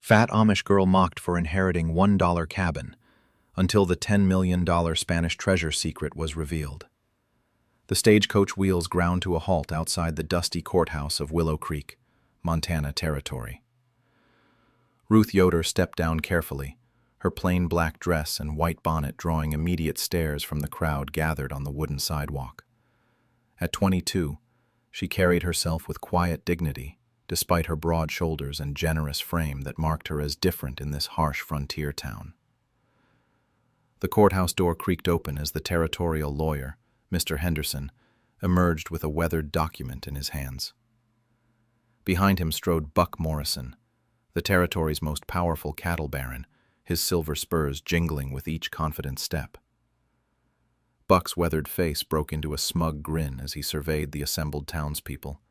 Fat Amish girl mocked for inheriting $1 cabin until the $10 million Spanish treasure secret was revealed. The stagecoach wheels ground to a halt outside the dusty courthouse of Willow Creek, Montana territory. Ruth Yoder stepped down carefully, her plain black dress and white bonnet drawing immediate stares from the crowd gathered on the wooden sidewalk. At 22, she carried herself with quiet dignity, despite her broad shoulders and generous frame that marked her as different in this harsh frontier town. The courthouse door creaked open as the territorial lawyer, Mr. Henderson, emerged with a weathered document in his hands. Behind him strode Buck Morrison, the territory's most powerful cattle baron, his silver spurs jingling with each confident step. Buck's weathered face broke into a smug grin as he surveyed the assembled townspeople,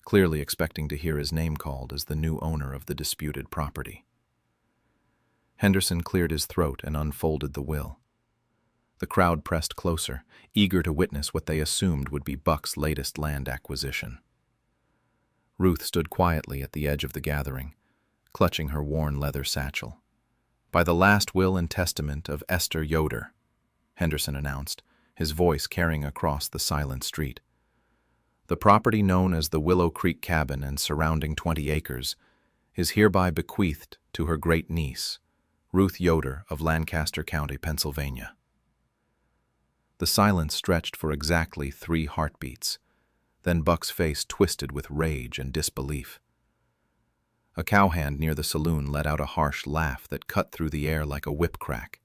clearly expecting to hear his name called as the new owner of the disputed property. Henderson cleared his throat and unfolded the will. The crowd pressed closer, eager to witness what they assumed would be Buck's latest land acquisition. Ruth stood quietly at the edge of the gathering, clutching her worn leather satchel. "By the last will and testament of Esther Yoder," Henderson announced, his voice carrying across the silent street. "The property known as the Willow Creek Cabin and surrounding 20 acres is hereby bequeathed to her great-niece, Ruth Yoder of Lancaster County, Pennsylvania." The silence stretched for exactly 3 heartbeats. Then Buck's face twisted with rage and disbelief. A cowhand near the saloon let out a harsh laugh that cut through the air like a whip crack.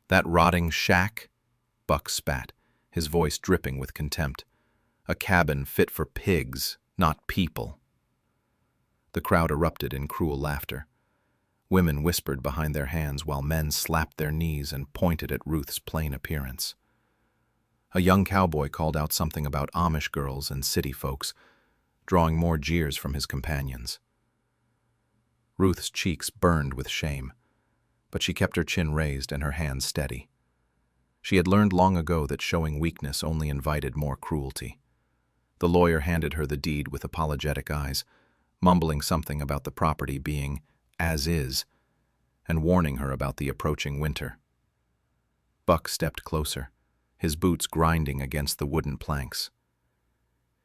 "That rotting shack?" Buck spat, his voice dripping with contempt. "A cabin fit for pigs, not people." The crowd erupted in cruel laughter. Women whispered behind their hands while men slapped their knees and pointed at Ruth's plain appearance. A young cowboy called out something about Amish girls and city folks, drawing more jeers from his companions. Ruth's cheeks burned with shame, but she kept her chin raised and her hands steady. She had learned long ago that showing weakness only invited more cruelty. The lawyer handed her the deed with apologetic eyes, mumbling something about the property being as is, and warning her about the approaching winter. Buck stepped closer, his boots grinding against the wooden planks.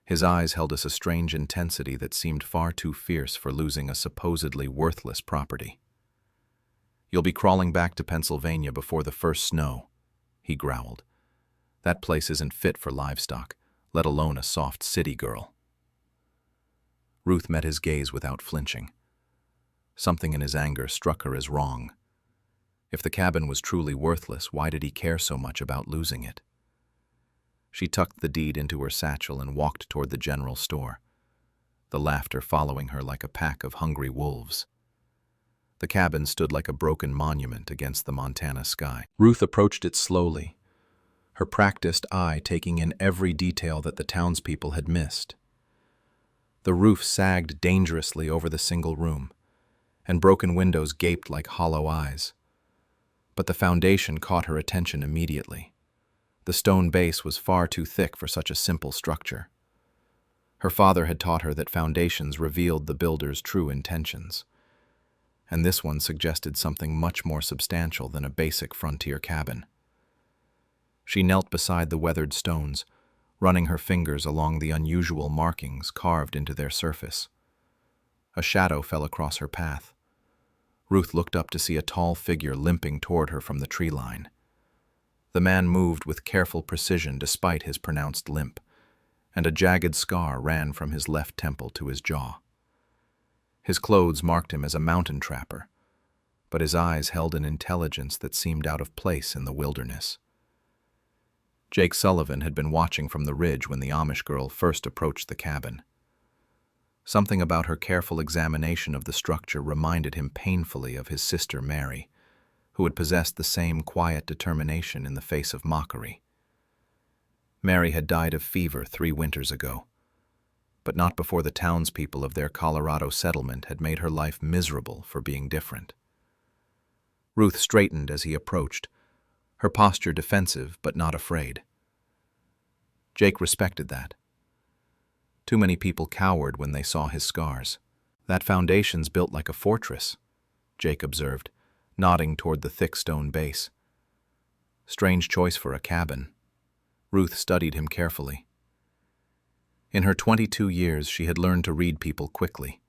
His eyes held us a strange intensity that seemed far too fierce for losing a supposedly worthless property. "You'll be crawling back to Pennsylvania before the first snow," he growled. "That place isn't fit for livestock, let alone a soft city girl." Ruth met his gaze without flinching. Something in his anger struck her as wrong. If the cabin was truly worthless, why did he care so much about losing it? She tucked the deed into her satchel and walked toward the general store, the laughter following her like a pack of hungry wolves. The cabin stood like a broken monument against the Montana sky. Ruth approached it slowly, her practiced eye taking in every detail that the townspeople had missed. The roof sagged dangerously over the single room, and broken windows gaped like hollow eyes. But the foundation caught her attention immediately. The stone base was far too thick for such a simple structure. Her father had taught her that foundations revealed the builder's true intentions, and this one suggested something much more substantial than a basic frontier cabin. She knelt beside the weathered stones, running her fingers along the unusual markings carved into their surface. A shadow fell across her path. Ruth looked up to see a tall figure limping toward her from the tree line. The man moved with careful precision despite his pronounced limp, and a jagged scar ran from his left temple to his jaw. His clothes marked him as a mountain trapper, but his eyes held an intelligence that seemed out of place in the wilderness. Jake Sullivan had been watching from the ridge when the Amish girl first approached the cabin. Something about her careful examination of the structure reminded him painfully of his sister Mary, who had possessed the same quiet determination in the face of mockery. Mary had died of fever 3 winters ago, but not before the townspeople of their Colorado settlement had made her life miserable for being different. Ruth straightened as he approached, her posture defensive but not afraid. Jake respected that. Too many people cowered when they saw his scars. "That foundation's built like a fortress," Jake observed, nodding toward the thick stone base. Strange choice for a cabin. Ruth studied him carefully. In her 22 years, she had learned to read people quickly.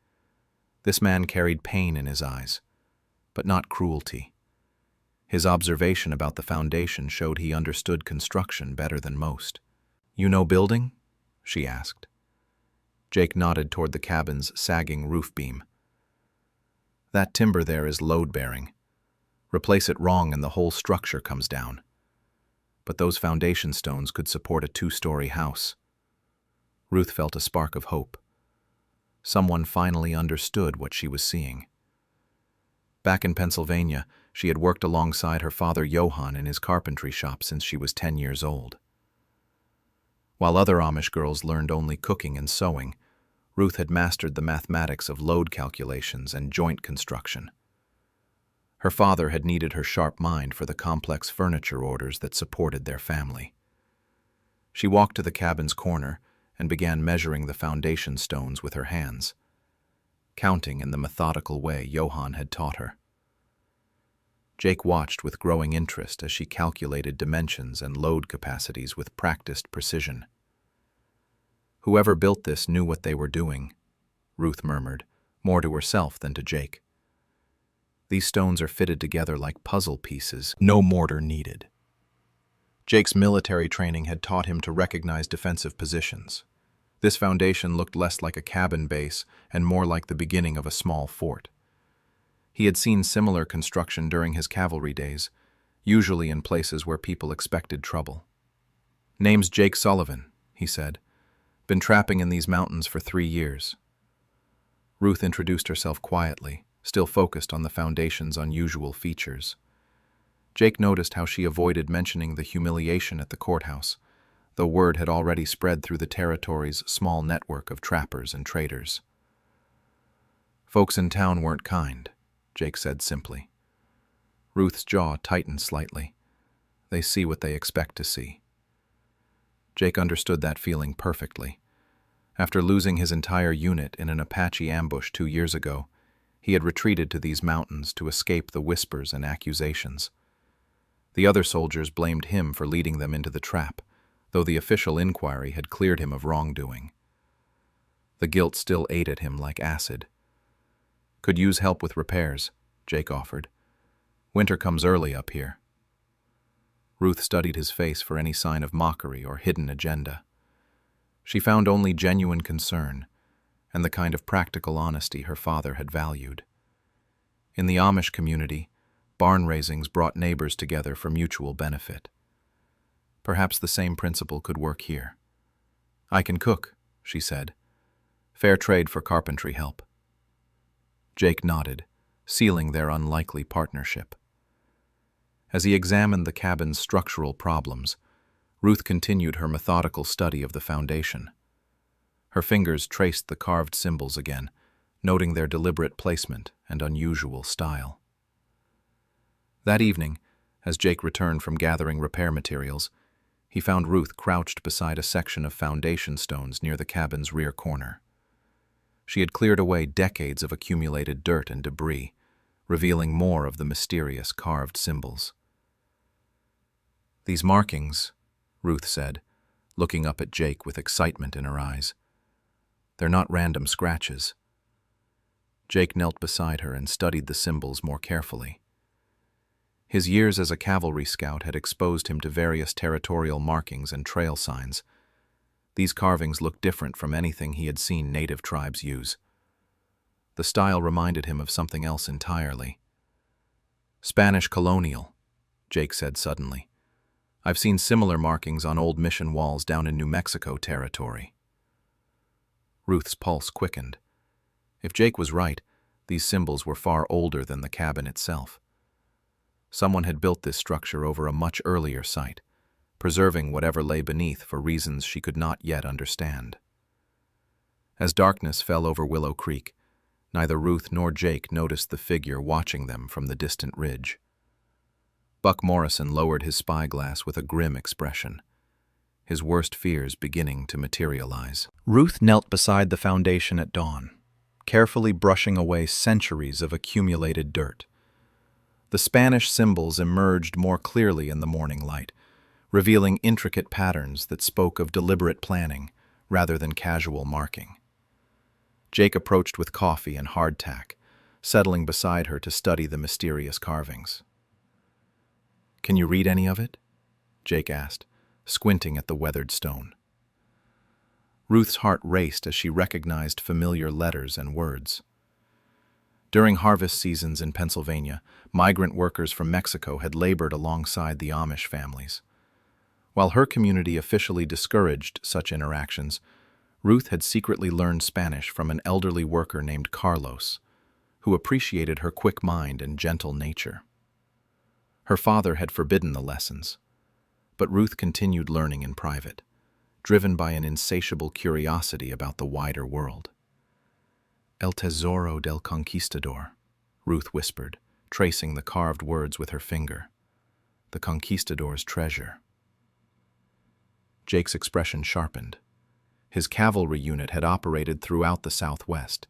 This man carried pain in his eyes, but not cruelty. His observation about the foundation showed he understood construction better than most. "You know building?" she asked. Jake nodded toward the cabin's sagging roof beam. "That timber there is load-bearing. Replace it wrong and the whole structure comes down. But those foundation stones could support a 2-story house." Ruth felt a spark of hope. Someone finally understood what she was seeing. Back in Pennsylvania, she had worked alongside her father Johann in his carpentry shop since she was 10 years old. While other Amish girls learned only cooking and sewing, Ruth had mastered the mathematics of load calculations and joint construction. Her father had needed her sharp mind for the complex furniture orders that supported their family. She walked to the cabin's corner and began measuring the foundation stones with her hands, counting in the methodical way Johann had taught her. Jake watched with growing interest as she calculated dimensions and load capacities with practiced precision. "Whoever built this knew what they were doing," Ruth murmured, more to herself than to Jake. "These stones are fitted together like puzzle pieces, no mortar needed." Jake's military training had taught him to recognize defensive positions. This foundation looked less like a cabin base and more like the beginning of a small fort. He had seen similar construction during his cavalry days, usually in places where people expected trouble. "Name's Jake Sullivan," he said. "Been trapping in these mountains for 3 years." Ruth introduced herself quietly, still focused on the foundation's unusual features. Jake noticed how she avoided mentioning the humiliation at the courthouse, though word had already spread through the territory's small network of trappers and traders. "Folks in town weren't kind," Jake said simply. Ruth's jaw tightened slightly. "They see what they expect to see." Jake understood that feeling perfectly. After losing his entire unit in an Apache ambush 2 years ago, he had retreated to these mountains to escape the whispers and accusations. The other soldiers blamed him for leading them into the trap, though the official inquiry had cleared him of wrongdoing. The guilt still ate at him like acid. "Could use help with repairs," Jake offered. "Winter comes early up here." Ruth studied his face for any sign of mockery or hidden agenda. She found only genuine concern and the kind of practical honesty her father had valued. In the Amish community, barn raisings brought neighbors together for mutual benefit. Perhaps the same principle could work here. "I can cook," she said. "Fair trade for carpentry help." Jake nodded, sealing their unlikely partnership. As he examined the cabin's structural problems, Ruth continued her methodical study of the foundation. Her fingers traced the carved symbols again, noting their deliberate placement and unusual style. That evening, as Jake returned from gathering repair materials, he found Ruth crouched beside a section of foundation stones near the cabin's rear corner. She had cleared away decades of accumulated dirt and debris, revealing more of the mysterious carved symbols. "These markings," Ruth said, looking up at Jake with excitement in her eyes. "They're not random scratches." Jake knelt beside her and studied the symbols more carefully. His years as a cavalry scout had exposed him to various territorial markings and trail signs. These carvings looked different from anything he had seen native tribes use. The style reminded him of something else entirely. "Spanish colonial," Jake said suddenly. "I've seen similar markings on old mission walls down in New Mexico territory." Ruth's pulse quickened. If Jake was right, these symbols were far older than the cabin itself. Someone had built this structure over a much earlier site, preserving whatever lay beneath for reasons she could not yet understand. As darkness fell over Willow Creek, neither Ruth nor Jake noticed the figure watching them from the distant ridge. Buck Morrison lowered his spyglass with a grim expression, his worst fears beginning to materialize. Ruth knelt beside the foundation at dawn, carefully brushing away centuries of accumulated dirt. The Spanish symbols emerged more clearly in the morning light, revealing intricate patterns that spoke of deliberate planning rather than casual marking. Jake approached with coffee and hardtack, settling beside her to study the mysterious carvings. "Can you read any of it?" Jake asked, squinting at the weathered stone. Ruth's heart raced as she recognized familiar letters and words. During harvest seasons in Pennsylvania, migrant workers from Mexico had labored alongside the Amish families. While her community officially discouraged such interactions, Ruth had secretly learned Spanish from an elderly worker named Carlos, who appreciated her quick mind and gentle nature. Her father had forbidden the lessons, but Ruth continued learning in private, driven by an insatiable curiosity about the wider world. "El tesoro del conquistador," Ruth whispered, tracing the carved words with her finger. "The conquistador's treasure." Jake's expression sharpened. His cavalry unit had operated throughout the Southwest,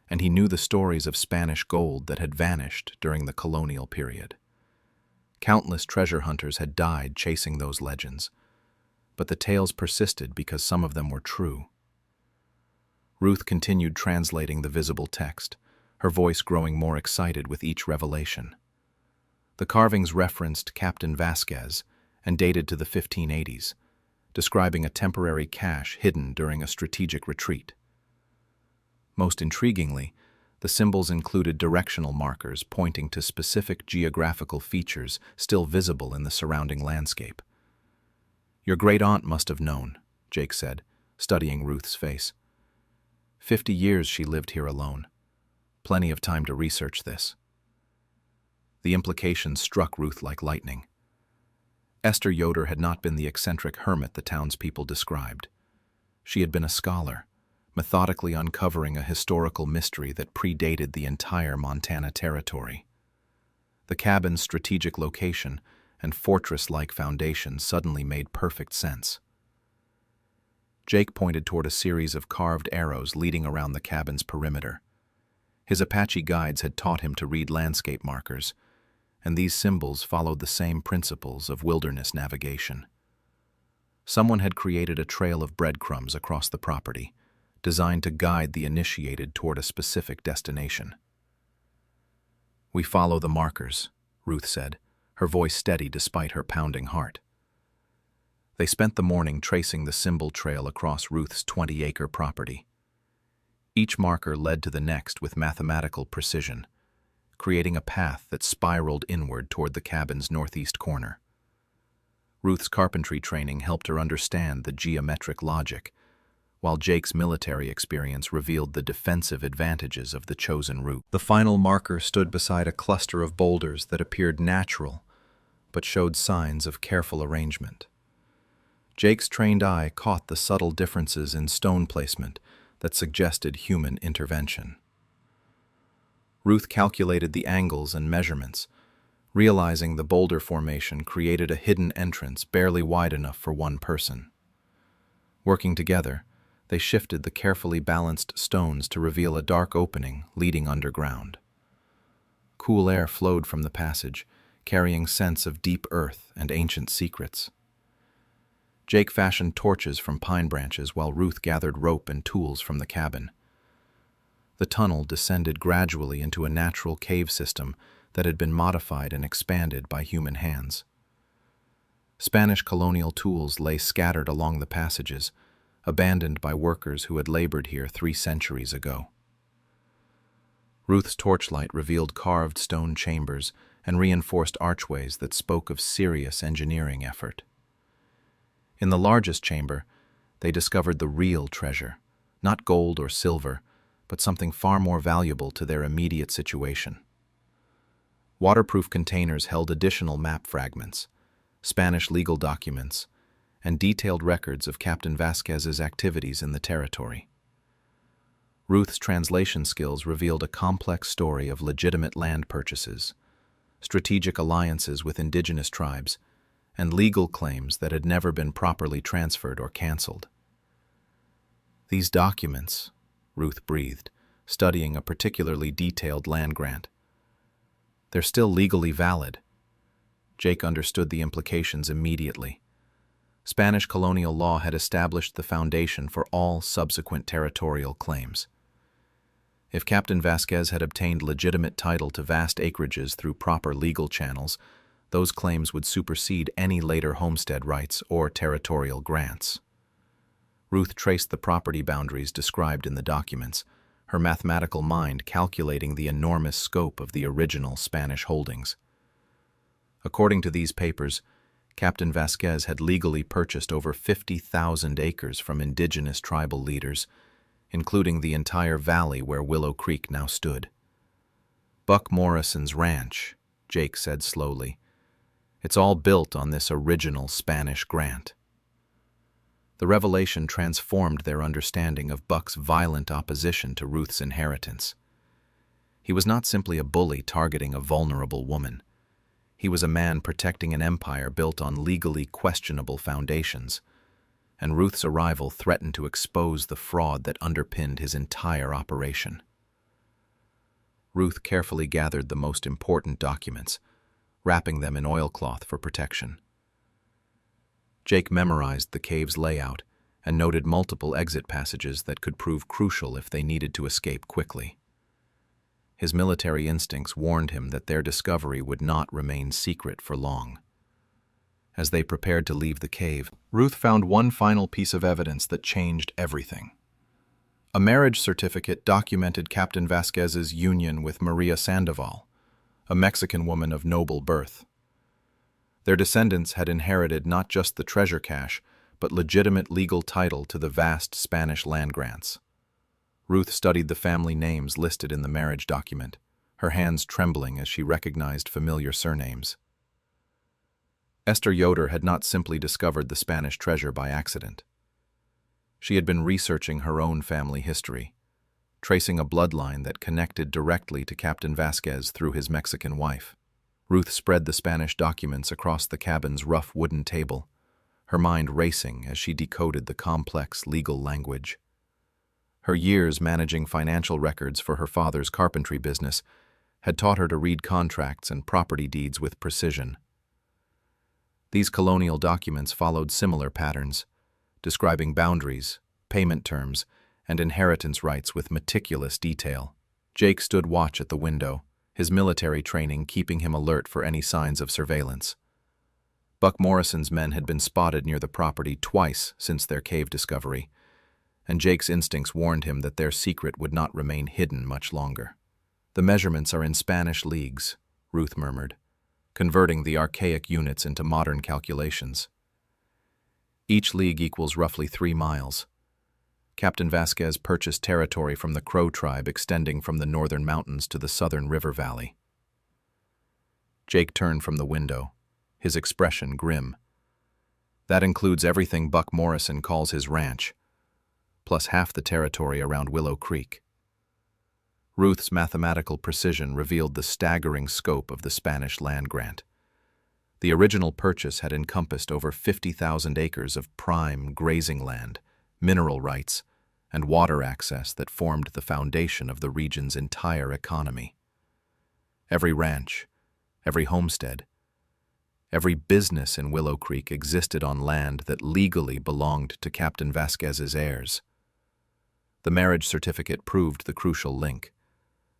and he knew the stories of Spanish gold that had vanished during the colonial period. Countless treasure hunters had died chasing those legends, but the tales persisted because some of them were true. Ruth continued translating the visible text, her voice growing more excited with each revelation. The carvings referenced Captain Vasquez and dated to the 1580s, describing a temporary cache hidden during a strategic retreat. Most intriguingly, the symbols included directional markers pointing to specific geographical features still visible in the surrounding landscape. "Your great-aunt must have known," Jake said, studying Ruth's face. 50 years she lived here alone. Plenty of time to research this. The implications struck Ruth like lightning. Esther Yoder had not been the eccentric hermit the townspeople described. She had been a scholar, methodically uncovering a historical mystery that predated the entire Montana territory. The cabin's strategic location and fortress-like foundation suddenly made perfect sense. Jake pointed toward a series of carved arrows leading around the cabin's perimeter. His Apache guides had taught him to read landscape markers, and these symbols followed the same principles of wilderness navigation. Someone had created a trail of breadcrumbs across the property, designed to guide the initiated toward a specific destination. "We follow the markers," Ruth said, her voice steady despite her pounding heart. They spent the morning tracing the symbol trail across Ruth's 20-acre property. Each marker led to the next with mathematical precision, creating a path that spiraled inward toward the cabin's northeast corner. Ruth's carpentry training helped her understand the geometric logic, while Jake's military experience revealed the defensive advantages of the chosen route. The final marker stood beside a cluster of boulders that appeared natural, but showed signs of careful arrangement. Jake's trained eye caught the subtle differences in stone placement that suggested human intervention. Ruth calculated the angles and measurements, realizing the boulder formation created a hidden entrance barely wide enough for one person. Working together, they shifted the carefully balanced stones to reveal a dark opening leading underground. Cool air flowed from the passage, carrying scents of deep earth and ancient secrets. Jake fashioned torches from pine branches while Ruth gathered rope and tools from the cabin. The tunnel descended gradually into a natural cave system that had been modified and expanded by human hands. Spanish colonial tools lay scattered along the passages, abandoned by workers who had labored here 3 centuries ago. Ruth's torchlight revealed carved stone chambers and reinforced archways that spoke of serious engineering effort. In the largest chamber, they discovered the real treasure, not gold or silver, but something far more valuable to their immediate situation. Waterproof containers held additional map fragments, Spanish legal documents, and detailed records of Captain Vasquez's activities in the territory. Ruth's translation skills revealed a complex story of legitimate land purchases, strategic alliances with indigenous tribes, and legal claims that had never been properly transferred or canceled. "These documents," Ruth breathed, studying a particularly detailed land grant. They're still legally valid. Jake understood the implications immediately. Spanish colonial law had established the foundation for all subsequent territorial claims. If Captain Vasquez had obtained legitimate title to vast acreages through proper legal channels, those claims would supersede any later homestead rights or territorial grants. Ruth traced the property boundaries described in the documents, her mathematical mind calculating the enormous scope of the original Spanish holdings. According to these papers, Captain Vasquez had legally purchased over 50,000 acres from indigenous tribal leaders, including the entire valley where Willow Creek now stood. Buck Morrison's ranch, Jake said slowly. It's all built on this original Spanish grant. The revelation transformed their understanding of Buck's violent opposition to Ruth's inheritance. He was not simply a bully targeting a vulnerable woman. He was a man protecting an empire built on legally questionable foundations, and Ruth's arrival threatened to expose the fraud that underpinned his entire operation. Ruth carefully gathered the most important documents, wrapping them in oilcloth for protection. Jake memorized the cave's layout and noted multiple exit passages that could prove crucial if they needed to escape quickly. His military instincts warned him that their discovery would not remain secret for long. As they prepared to leave the cave, Ruth found one final piece of evidence that changed everything. A marriage certificate documented Captain Vasquez's union with Maria Sandoval, a Mexican woman of noble birth. Their descendants had inherited not just the treasure cache, but legitimate legal title to the vast Spanish land grants. Ruth studied the family names listed in the marriage document, her hands trembling as she recognized familiar surnames. Esther Yoder had not simply discovered the Spanish treasure by accident. She had been researching her own family history, tracing a bloodline that connected directly to Captain Vasquez through his Mexican wife. Ruth spread the Spanish documents across the cabin's rough wooden table, her mind racing as she decoded the complex legal language. Her years managing financial records for her father's carpentry business had taught her to read contracts and property deeds with precision. These colonial documents followed similar patterns, describing boundaries, payment terms, and inheritance rights with meticulous detail. Jake stood watch at the window, his military training keeping him alert for any signs of surveillance. Buck Morrison's men had been spotted near the property twice since their cave discovery, and Jake's instincts warned him that their secret would not remain hidden much longer. "The measurements are in Spanish leagues," Ruth murmured, converting the archaic units into modern calculations. Each league equals roughly 3 miles. Captain Vasquez purchased territory from the Crow tribe extending from the northern mountains to the southern river valley. Jake turned from the window, his expression grim. "That includes everything Buck Morrison calls his ranch, plus half the territory around Willow Creek." Ruth's mathematical precision revealed the staggering scope of the Spanish land grant. The original purchase had encompassed over 50,000 acres of prime grazing land, mineral rights, and water access that formed the foundation of the region's entire economy. Every ranch, every homestead, every business in Willow Creek existed on land that legally belonged to Captain Vasquez's heirs. The marriage certificate proved the crucial link.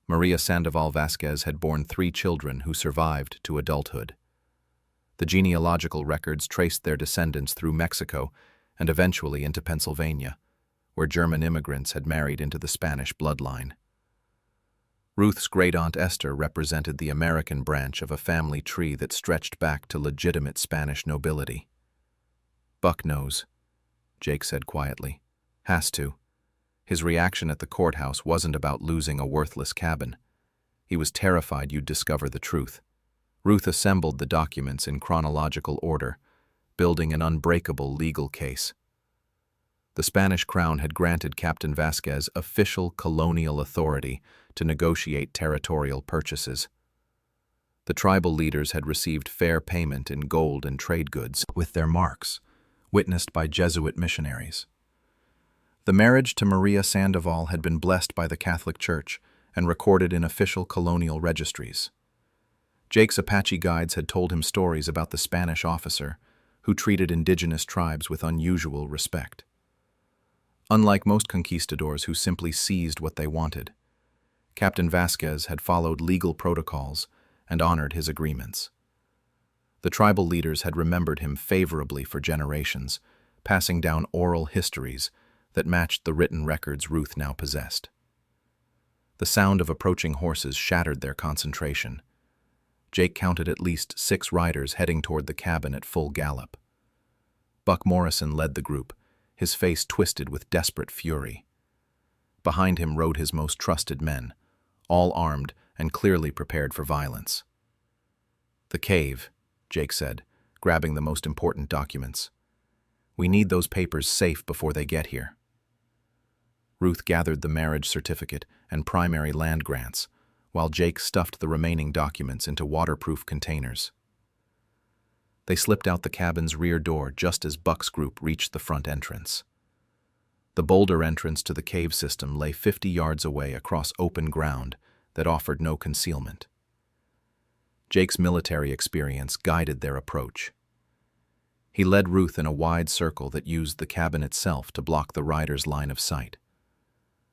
Maria Sandoval Vasquez had borne 3 children who survived to adulthood. The genealogical records traced their descendants through Mexico and eventually into Pennsylvania, where German immigrants had married into the Spanish bloodline. Ruth's great-aunt Esther represented the American branch of a family tree that stretched back to legitimate Spanish nobility. "Buck knows," Jake said quietly. "Has to." His reaction at the courthouse wasn't about losing a worthless cabin. He was terrified you'd discover the truth. Ruth assembled the documents in chronological order, building an unbreakable legal case. The Spanish crown had granted Captain Vasquez official colonial authority to negotiate territorial purchases. The tribal leaders had received fair payment in gold and trade goods with their marks, witnessed by Jesuit missionaries. The marriage to Maria Sandoval had been blessed by the Catholic Church and recorded in official colonial registries. Jake's Apache guides had told him stories about the Spanish officer who treated indigenous tribes with unusual respect. Unlike most conquistadors who simply seized what they wanted, Captain Vasquez had followed legal protocols and honored his agreements. The tribal leaders had remembered him favorably for generations, passing down oral histories that matched the written records Ruth now possessed. The sound of approaching horses shattered their concentration. Jake counted at least 6 riders heading toward the cabin at full gallop. Buck Morrison led the group, his face twisted with desperate fury. Behind him rode his most trusted men, all armed and clearly prepared for violence. "The cave," Jake said, grabbing the most important documents. "We need those papers safe before they get here." Ruth gathered the marriage certificate and primary land grants, while Jake stuffed the remaining documents into waterproof containers. They slipped out the cabin's rear door just as Buck's group reached the front entrance. The boulder entrance to the cave system lay 50 yards away across open ground that offered no concealment. Jake's military experience guided their approach. He led Ruth in a wide circle that used the cabin itself to block the riders' line of sight.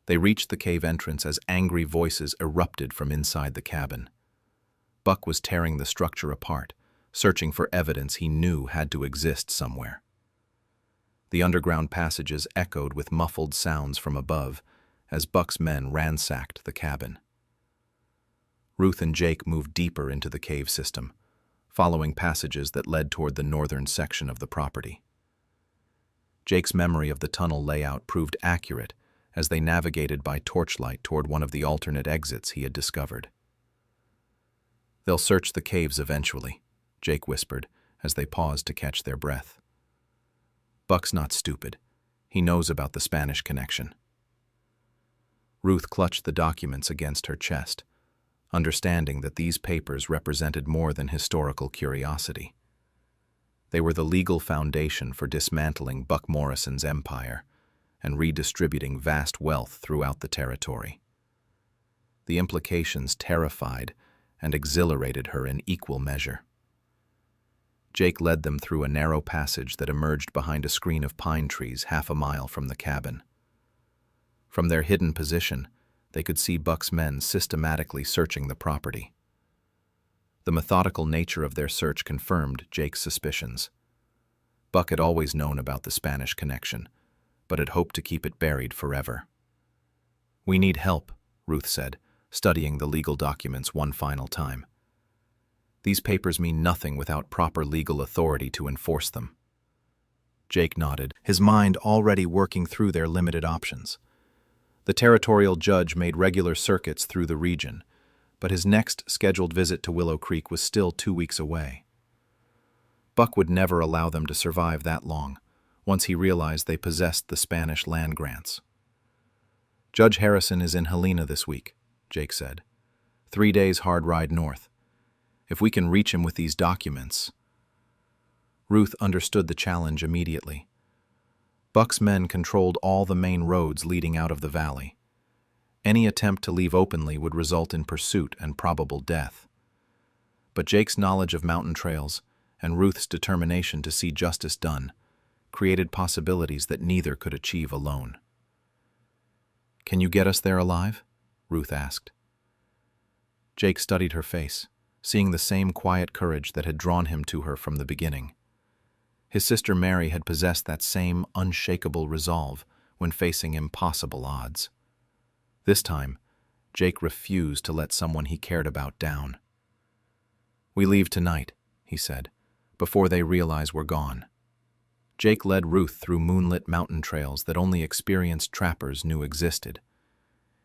They reached the cave entrance as angry voices erupted from inside the cabin. Buck was tearing the structure apart, searching for evidence he knew had to exist somewhere. The underground passages echoed with muffled sounds from above as Buck's men ransacked the cabin. Ruth and Jake moved deeper into the cave system, following passages that led toward the northern section of the property. Jake's memory of the tunnel layout proved accurate as they navigated by torchlight toward one of the alternate exits he had discovered. "They'll search the caves eventually," Jake whispered as they paused to catch their breath. "Buck's not stupid. He knows about the Spanish connection." Ruth clutched the documents against her chest, understanding that these papers represented more than historical curiosity. They were the legal foundation for dismantling Buck Morrison's empire and redistributing vast wealth throughout the territory. The implications terrified and exhilarated her in equal measure. Jake led them through a narrow passage that emerged behind a screen of pine trees half a mile from the cabin. From their hidden position, they could see Buck's men systematically searching the property. The methodical nature of their search confirmed Jake's suspicions. Buck had always known about the Spanish connection, but had hoped to keep it buried forever. "We need help," Ruth said, studying the legal documents one final time. "These papers mean nothing without proper legal authority to enforce them." Jake nodded, his mind already working through their limited options. The territorial judge made regular circuits through the region, but his next scheduled visit to Willow Creek was still 2 weeks away. Buck would never allow them to survive that long, once he realized they possessed the Spanish land grants. "Judge Harrison is in Helena this week," Jake said. 3 days hard ride north. If we can reach him with these documents..." Ruth understood the challenge immediately. Buck's men controlled all the main roads leading out of the valley. Any attempt to leave openly would result in pursuit and probable death. But Jake's knowledge of mountain trails and Ruth's determination to see justice done created possibilities that neither could achieve alone. "Can you get us there alive?" Ruth asked. Jake studied her face, seeing the same quiet courage that had drawn him to her from the beginning. His sister Mary had possessed that same unshakable resolve when facing impossible odds. This time, Jake refused to let someone he cared about down. "We leave tonight," he said, "before they realize we're gone." Jake led Ruth through moonlit mountain trails that only experienced trappers knew existed.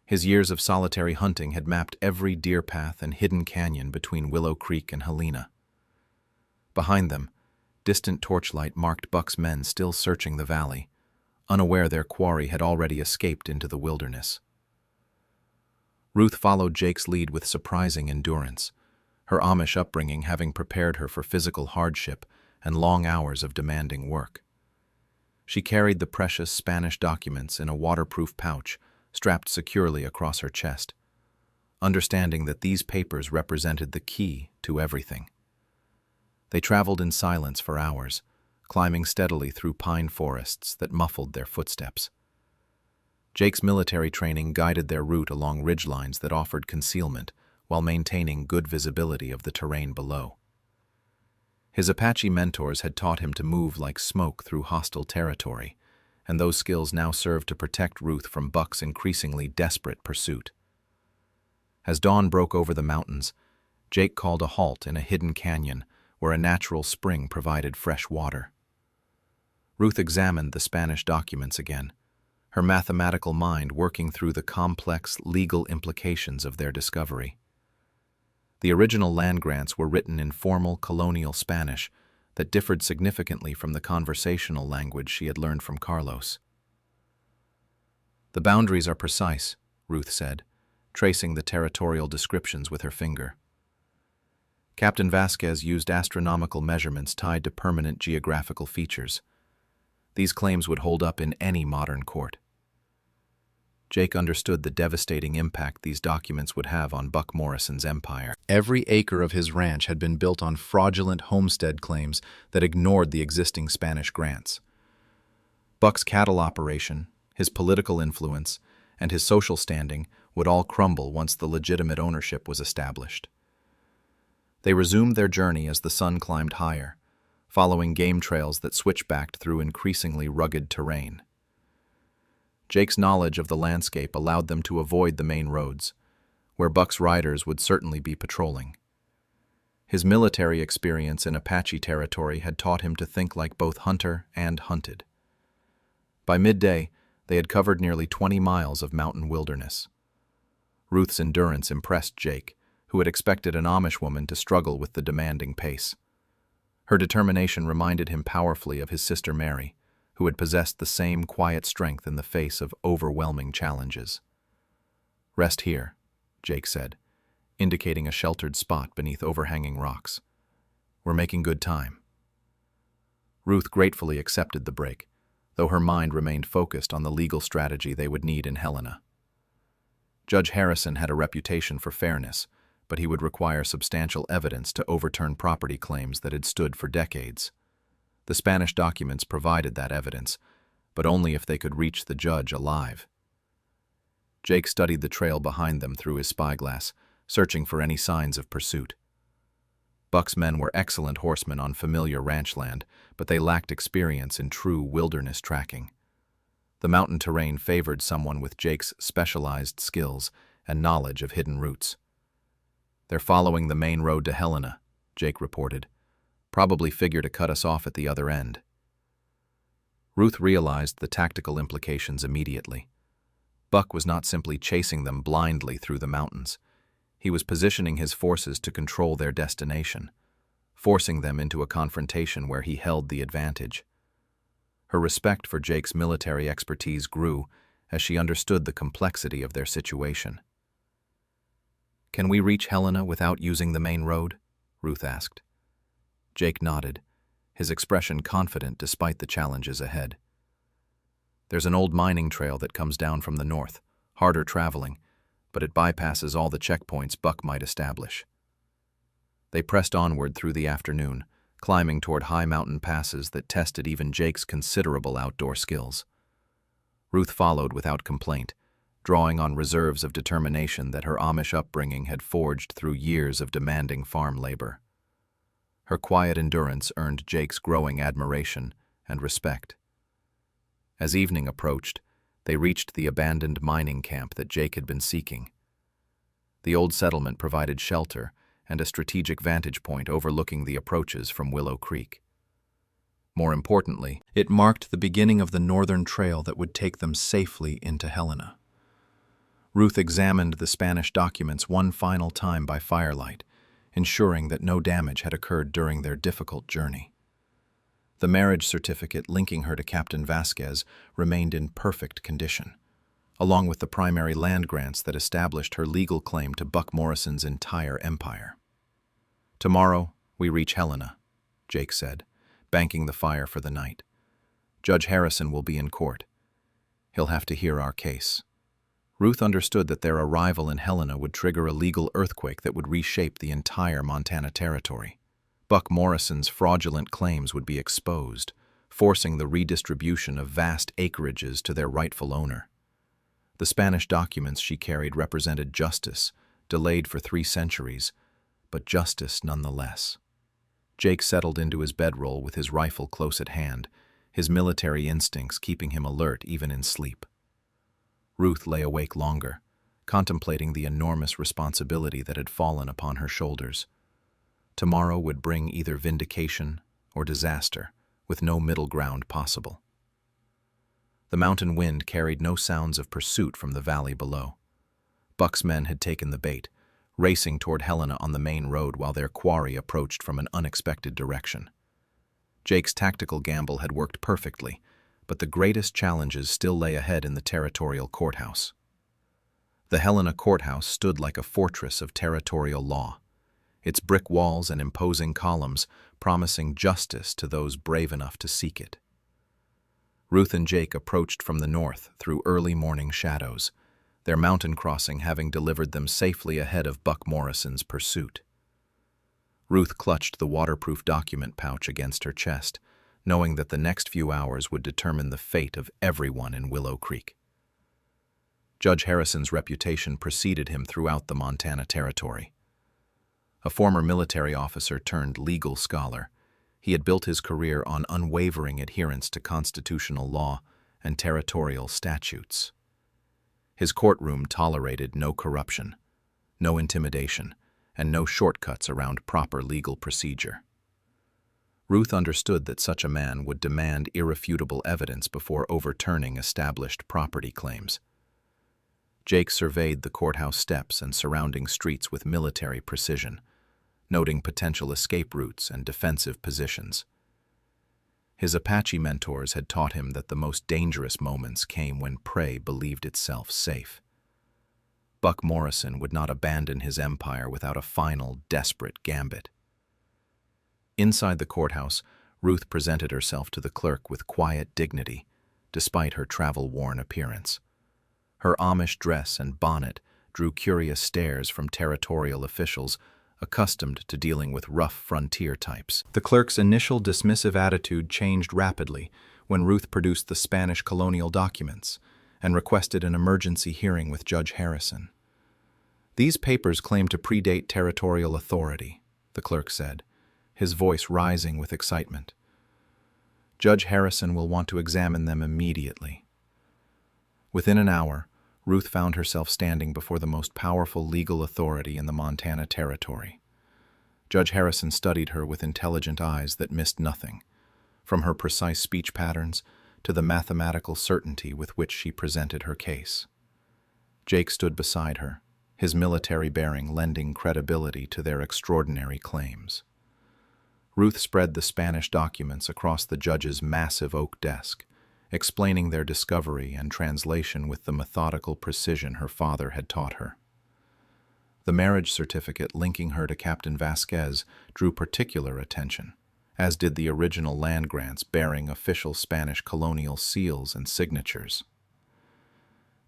His years of solitary hunting had mapped every deer path and hidden canyon between Willow Creek and Helena. Behind them, distant torchlight marked Buck's men still searching the valley, unaware their quarry had already escaped into the wilderness. Ruth followed Jake's lead with surprising endurance, her Amish upbringing having prepared her for physical hardship and long hours of demanding work. She carried the precious Spanish documents in a waterproof pouch, strapped securely across her chest, understanding that these papers represented the key to everything. They traveled in silence for hours, climbing steadily through pine forests that muffled their footsteps. Jake's military training guided their route along ridgelines that offered concealment while maintaining good visibility of the terrain below. His Apache mentors had taught him to move like smoke through hostile territory, and those skills now served to protect Ruth from Buck's increasingly desperate pursuit. As dawn broke over the mountains, Jake called a halt in a hidden canyon where a natural spring provided fresh water. Ruth examined the Spanish documents again, her mathematical mind working through the complex legal implications of their discovery. The original land grants were written in formal colonial Spanish that differed significantly from the conversational language she had learned from Carlos. "The boundaries are precise," Ruth said, tracing the territorial descriptions with her finger. Captain Vasquez used astronomical measurements tied to permanent geographical features. These claims would hold up in any modern court. Jake understood the devastating impact these documents would have on Buck Morrison's empire. Every acre of his ranch had been built on fraudulent homestead claims that ignored the existing Spanish grants. Buck's cattle operation, his political influence, and his social standing would all crumble once the legitimate ownership was established. They resumed their journey as the sun climbed higher, following game trails that switchbacked through increasingly rugged terrain. Jake's knowledge of the landscape allowed them to avoid the main roads, where Buck's riders would certainly be patrolling. His military experience in Apache territory had taught him to think like both hunter and hunted. By midday, they had covered nearly 20 miles of mountain wilderness. Ruth's endurance impressed Jake, who had expected an Amish woman to struggle with the demanding pace. Her determination reminded him powerfully of his sister Mary, who had possessed the same quiet strength in the face of overwhelming challenges. "Rest here," Jake said, indicating a sheltered spot beneath overhanging rocks. "We're making good time." Ruth gratefully accepted the break, though her mind remained focused on the legal strategy they would need in Helena. Judge Harrison had a reputation for fairness, but he would require substantial evidence to overturn property claims that had stood for decades. The Spanish documents provided that evidence, but only if they could reach the judge alive. Jake studied the trail behind them through his spyglass, searching for any signs of pursuit. Buck's men were excellent horsemen on familiar ranch land, but they lacked experience in true wilderness tracking. The mountain terrain favored someone with Jake's specialized skills and knowledge of hidden routes. "They're following the main road to Helena," Jake reported. "Probably figure to cut us off at the other end." Ruth realized the tactical implications immediately. Buck was not simply chasing them blindly through the mountains. He was positioning his forces to control their destination, forcing them into a confrontation where he held the advantage. Her respect for Jake's military expertise grew as she understood the complexity of their situation. "Can we reach Helena without using the main road?" Ruth asked. Jake nodded, his expression confident despite the challenges ahead. "There's an old mining trail that comes down from the north, harder traveling, but it bypasses all the checkpoints Buck might establish." They pressed onward through the afternoon, climbing toward high mountain passes that tested even Jake's considerable outdoor skills. Ruth followed without complaint, drawing on reserves of determination that her Amish upbringing had forged through years of demanding farm labor. Her quiet endurance earned Jake's growing admiration and respect. As evening approached, they reached the abandoned mining camp that Jake had been seeking. The old settlement provided shelter and a strategic vantage point overlooking the approaches from Willow Creek. More importantly, it marked the beginning of the northern trail that would take them safely into Helena. Ruth examined the Spanish documents one final time by firelight, ensuring that no damage had occurred during their difficult journey. The marriage certificate linking her to Captain Vasquez remained in perfect condition, along with the primary land grants that established her legal claim to Buck Morrison's entire empire. "Tomorrow, we reach Helena," Jake said, banking the fire for the night. Judge Harrison will be in court. He'll have to hear our case." Ruth understood that their arrival in Helena would trigger a legal earthquake that would reshape the entire Montana territory. Buck Morrison's fraudulent claims would be exposed, forcing the redistribution of vast acreages to their rightful owner. The Spanish documents she carried represented justice, delayed for 3 centuries, but justice nonetheless. Jake settled into his bedroll with his rifle close at hand, his military instincts keeping him alert even in sleep. Ruth lay awake longer, contemplating the enormous responsibility that had fallen upon her shoulders. Tomorrow would bring either vindication or disaster, with no middle ground possible. The mountain wind carried no sounds of pursuit from the valley below. Buck's men had taken the bait, racing toward Helena on the main road while their quarry approached from an unexpected direction. Jake's tactical gamble had worked perfectly, but the greatest challenges still lay ahead in the territorial courthouse. The Helena courthouse stood like a fortress of territorial law, its brick walls and imposing columns promising justice to those brave enough to seek it. Ruth and Jake approached from the north through early morning shadows, their mountain crossing having delivered them safely ahead of Buck Morrison's pursuit. Ruth clutched the waterproof document pouch against her chest, knowing that the next few hours would determine the fate of everyone in Willow Creek. Judge Harrison's reputation preceded him throughout the Montana Territory. A former military officer turned legal scholar, he had built his career on unwavering adherence to constitutional law and territorial statutes. His courtroom tolerated no corruption, no intimidation, and no shortcuts around proper legal procedure. Ruth understood that such a man would demand irrefutable evidence before overturning established property claims. Jake surveyed the courthouse steps and surrounding streets with military precision, noting potential escape routes and defensive positions. His Apache mentors had taught him that the most dangerous moments came when prey believed itself safe. Buck Morrison would not abandon his empire without a final, desperate gambit. Inside the courthouse, Ruth presented herself to the clerk with quiet dignity, despite her travel-worn appearance. Her Amish dress and bonnet drew curious stares from territorial officials accustomed to dealing with rough frontier types. The clerk's initial dismissive attitude changed rapidly when Ruth produced the Spanish colonial documents and requested an emergency hearing with Judge Harrison. "These papers claim to predate territorial authority," the clerk said, his voice rising with excitement. "Judge Harrison will want to examine them immediately." Within an hour, Ruth found herself standing before the most powerful legal authority in the Montana Territory. Judge Harrison studied her with intelligent eyes that missed nothing, from her precise speech patterns to the mathematical certainty with which she presented her case. Jake stood beside her, his military bearing lending credibility to their extraordinary claims. Ruth spread the Spanish documents across the judge's massive oak desk, explaining their discovery and translation with the methodical precision her father had taught her. The marriage certificate linking her to Captain Vasquez drew particular attention, as did the original land grants bearing official Spanish colonial seals and signatures.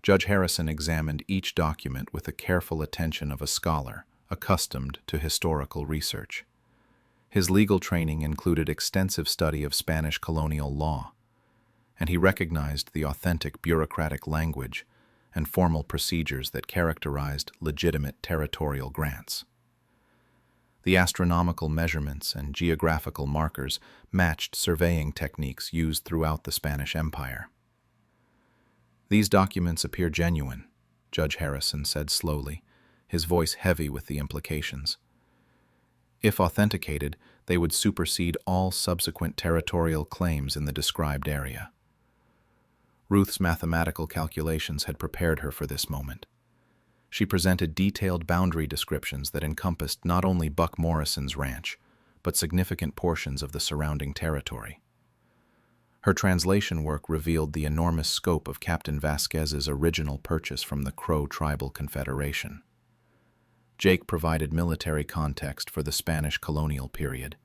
Judge Harrison examined each document with the careful attention of a scholar accustomed to historical research. His legal training included extensive study of Spanish colonial law, and he recognized the authentic bureaucratic language and formal procedures that characterized legitimate territorial grants. The astronomical measurements and geographical markers matched surveying techniques used throughout the Spanish Empire. "These documents appear genuine," Judge Harrison said slowly, his voice heavy with the implications. "If authenticated, they would supersede all subsequent territorial claims in the described area." Ruth's mathematical calculations had prepared her for this moment. She presented detailed boundary descriptions that encompassed not only Buck Morrison's ranch, but significant portions of the surrounding territory. Her translation work revealed the enormous scope of Captain Vasquez's original purchase from the Crow Tribal Confederation. Jake provided military context for the Spanish colonial period,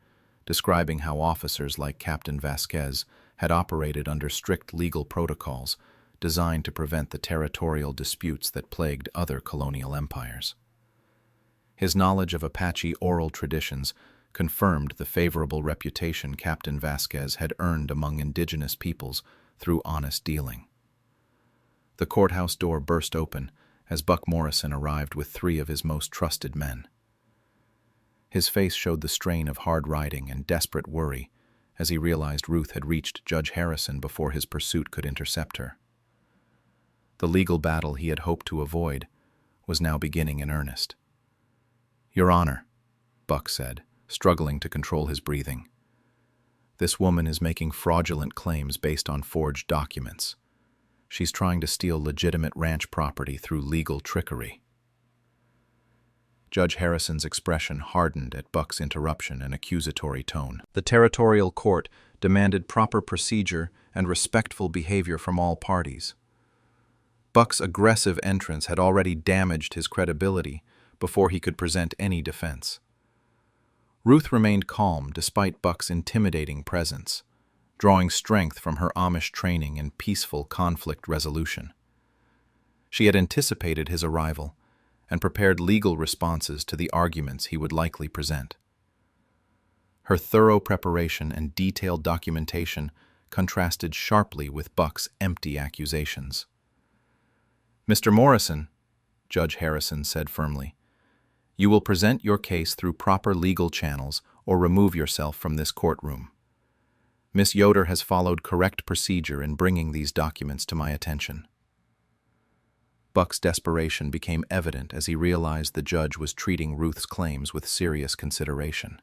describing how officers like Captain Vasquez had operated under strict legal protocols designed to prevent the territorial disputes that plagued other colonial empires. His knowledge of Apache oral traditions confirmed the favorable reputation Captain Vasquez had earned among indigenous peoples through honest dealing. The courthouse door burst open as Buck Morrison arrived with 3 of his most trusted men. His face showed the strain of hard riding and desperate worry as he realized Ruth had reached Judge Harrison before his pursuit could intercept her. The legal battle he had hoped to avoid was now beginning in earnest. "Your Honor," Buck said, struggling to control his breathing, "this woman is making fraudulent claims based on forged documents. She's trying to steal legitimate ranch property through legal trickery." Judge Harrison's expression hardened at Buck's interruption and accusatory tone. The territorial court demanded proper procedure and respectful behavior from all parties. Buck's aggressive entrance had already damaged his credibility before he could present any defense. Ruth remained calm despite Buck's intimidating presence, drawing strength from her Amish training in peaceful conflict resolution. She had anticipated his arrival and prepared legal responses to the arguments he would likely present. Her thorough preparation and detailed documentation contrasted sharply with Buck's empty accusations. "Mr. Morrison," Judge Harrison said firmly, "you will present your case through proper legal channels or remove yourself from this courtroom. Miss Yoder has followed correct procedure in bringing these documents to my attention." Buck's desperation became evident as he realized the judge was treating Ruth's claims with serious consideration.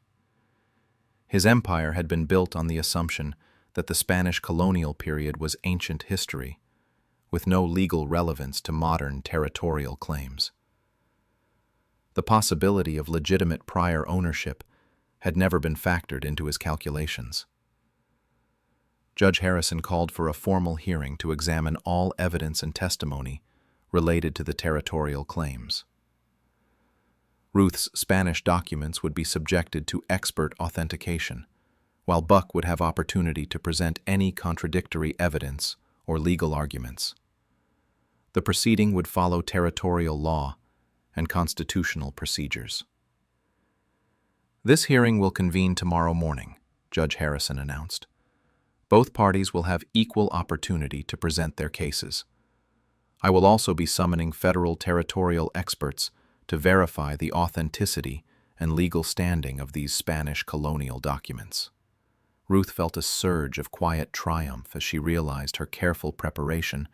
His empire had been built on the assumption that the Spanish colonial period was ancient history, with no legal relevance to modern territorial claims. The possibility of legitimate prior ownership had never been factored into his calculations. Judge Harrison called for a formal hearing to examine all evidence and testimony related to the territorial claims. Ruth's Spanish documents would be subjected to expert authentication, while Buck would have opportunity to present any contradictory evidence or legal arguments. The proceeding would follow territorial law and constitutional procedures. "This hearing will convene tomorrow morning," Judge Harrison announced. "Both parties will have equal opportunity to present their cases. I will also be summoning federal territorial experts to verify the authenticity and legal standing of these Spanish colonial documents." Ruth felt a surge of quiet triumph as she realized her careful preparation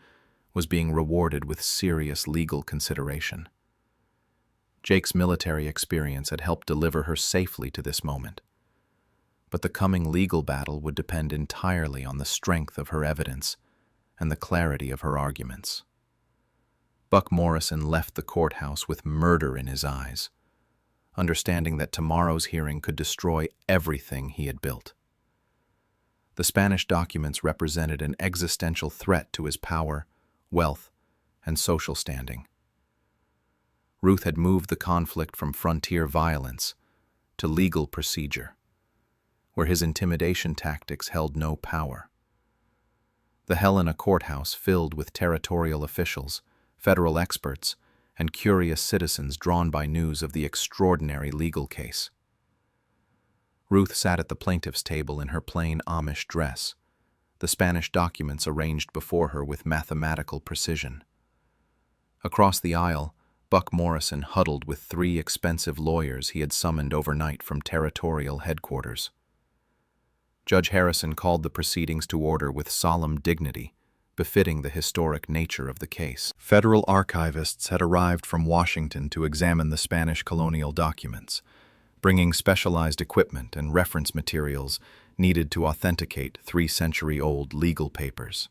was being rewarded with serious legal consideration. Jake's military experience had helped deliver her safely to this moment, but the coming legal battle would depend entirely on the strength of her evidence and the clarity of her arguments. Buck Morrison left the courthouse with murder in his eyes, understanding that tomorrow's hearing could destroy everything he had built. The Spanish documents represented an existential threat to his power, wealth, and social standing. Ruth had moved the conflict from frontier violence to legal procedure, where his intimidation tactics held no power. The Helena courthouse filled with territorial officials, federal experts, and curious citizens drawn by news of the extraordinary legal case. Ruth sat at the plaintiff's table in her plain Amish dress, the Spanish documents arranged before her with mathematical precision. Across the aisle, Buck Morrison huddled with 3 expensive lawyers he had summoned overnight from territorial headquarters. Judge Harrison called the proceedings to order with solemn dignity, befitting the historic nature of the case. Federal archivists had arrived from Washington to examine the Spanish colonial documents, bringing specialized equipment and reference materials needed to authenticate 3-century-old legal papers.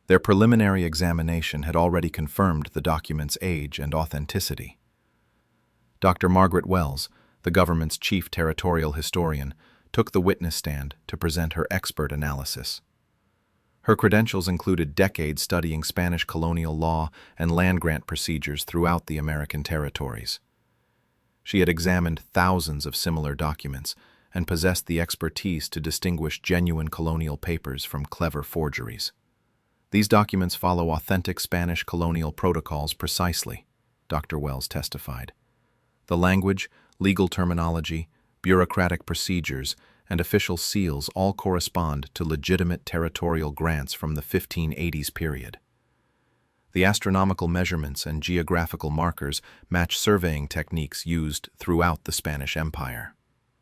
Their preliminary examination had already confirmed the document's age and authenticity. Dr. Margaret Wells, the government's chief territorial historian, took the witness stand to present her expert analysis. Her credentials included decades studying Spanish colonial law and land grant procedures throughout the American territories. She had examined thousands of similar documents and possessed the expertise to distinguish genuine colonial papers from clever forgeries. These documents follow authentic Spanish colonial protocols precisely, Dr. Wells testified. The language, legal terminology, bureaucratic procedures, and official seals all correspond to legitimate territorial grants from the 1580s period. The astronomical measurements and geographical markers match surveying techniques used throughout the Spanish Empire.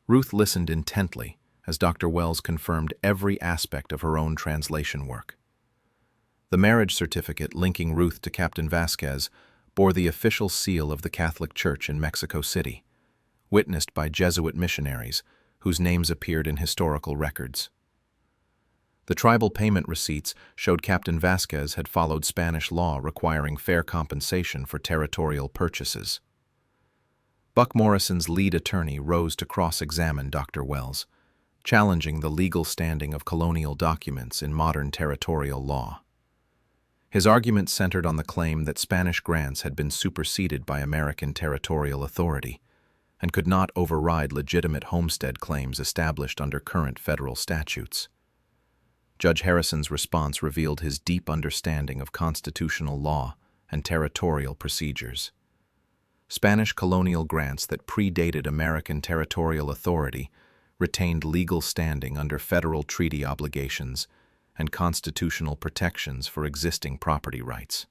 Ruth listened intently as Dr. Wells confirmed every aspect of her own translation work. The marriage certificate linking Ruth to Captain Vasquez bore the official seal of the Catholic Church in Mexico City, witnessed by Jesuit missionaries whose names appeared in historical records. The tribal payment receipts showed Captain Vasquez had followed Spanish law requiring fair compensation for territorial purchases. Buck Morrison's lead attorney rose to cross-examine Dr. Wells, challenging the legal standing of colonial documents in modern territorial law. His argument centered on the claim that Spanish grants had been superseded by American territorial authority and could not override legitimate homestead claims established under current federal statutes. Judge Harrison's response revealed his deep understanding of constitutional law and territorial procedures. Spanish colonial grants that predated American territorial authority retained legal standing under federal treaty obligations and constitutional protections for existing property rights.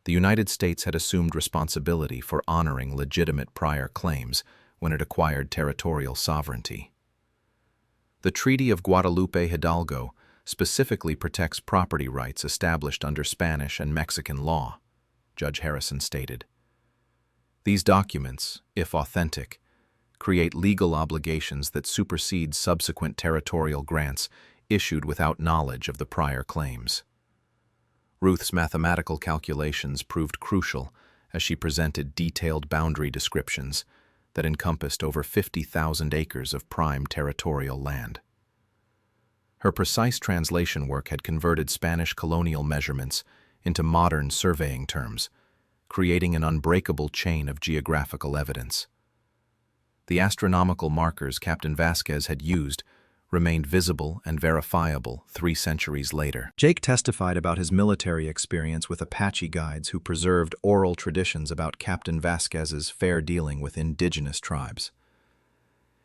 The United States had assumed responsibility for honoring legitimate prior claims when it acquired territorial sovereignty. The Treaty of Guadalupe Hidalgo specifically protects property rights established under Spanish and Mexican law, Judge Harrison stated. These documents, if authentic, create legal obligations that supersede subsequent territorial grants issued without knowledge of the prior claims. Ruth's mathematical calculations proved crucial as she presented detailed boundary descriptions that encompassed over 50,000 acres of prime territorial land. Her precise translation work had converted Spanish colonial measurements into modern surveying terms, creating an unbreakable chain of geographical evidence. The astronomical markers Captain Vasquez had used remained visible and verifiable 3 centuries later. Jake testified about his military experience with Apache guides who preserved oral traditions about Captain Vasquez's fair dealing with indigenous tribes.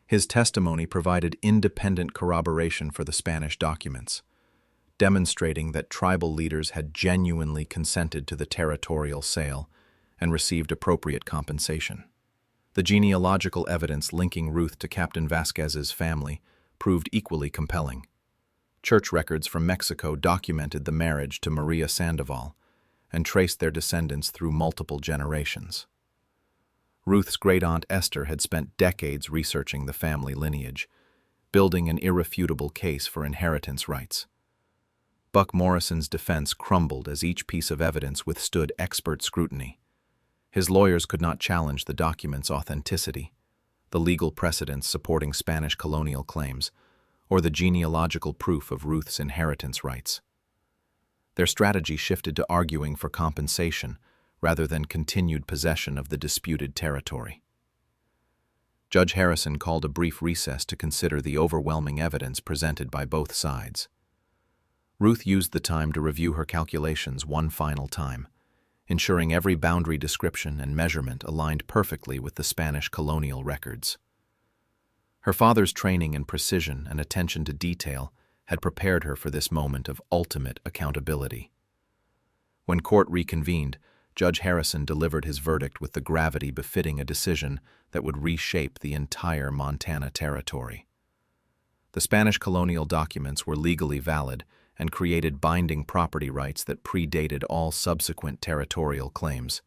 His testimony provided independent corroboration for the Spanish documents, demonstrating that tribal leaders had genuinely consented to the territorial sale and received appropriate compensation. The genealogical evidence linking Ruth to Captain Vasquez's family proved equally compelling. Church records from Mexico documented the marriage to Maria Sandoval and traced their descendants through multiple generations. Ruth's great-aunt Esther had spent decades researching the family lineage, building an irrefutable case for inheritance rights. Buck Morrison's defense crumbled as each piece of evidence withstood expert scrutiny. His lawyers could not challenge the document's authenticity, the legal precedents supporting Spanish colonial claims, or the genealogical proof of Ruth's inheritance rights. Their strategy shifted to arguing for compensation rather than continued possession of the disputed territory. Judge Harrison called a brief recess to consider the overwhelming evidence presented by both sides. Ruth used the time to review her calculations one final time, ensuring every boundary description and measurement aligned perfectly with the Spanish colonial records. Her father's training in precision and attention to detail had prepared her for this moment of ultimate accountability. When court reconvened, Judge Harrison delivered his verdict with the gravity befitting a decision that would reshape the entire Montana territory. The Spanish colonial documents were legally valid and created binding property rights that predated all subsequent territorial claims.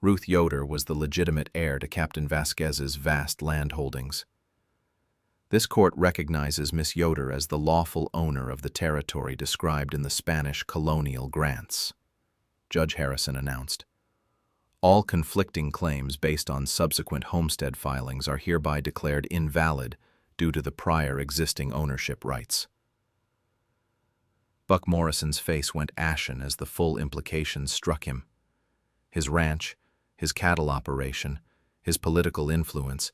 Ruth Yoder was the legitimate heir to Captain Vasquez's vast land holdings. This court recognizes Miss Yoder as the lawful owner of the territory described in the Spanish colonial grants, Judge Harrison announced. All conflicting claims based on subsequent homestead filings are hereby declared invalid due to the prior existing ownership rights. Buck Morrison's face went ashen as the full implications struck him. His ranch, his cattle operation, his political influence,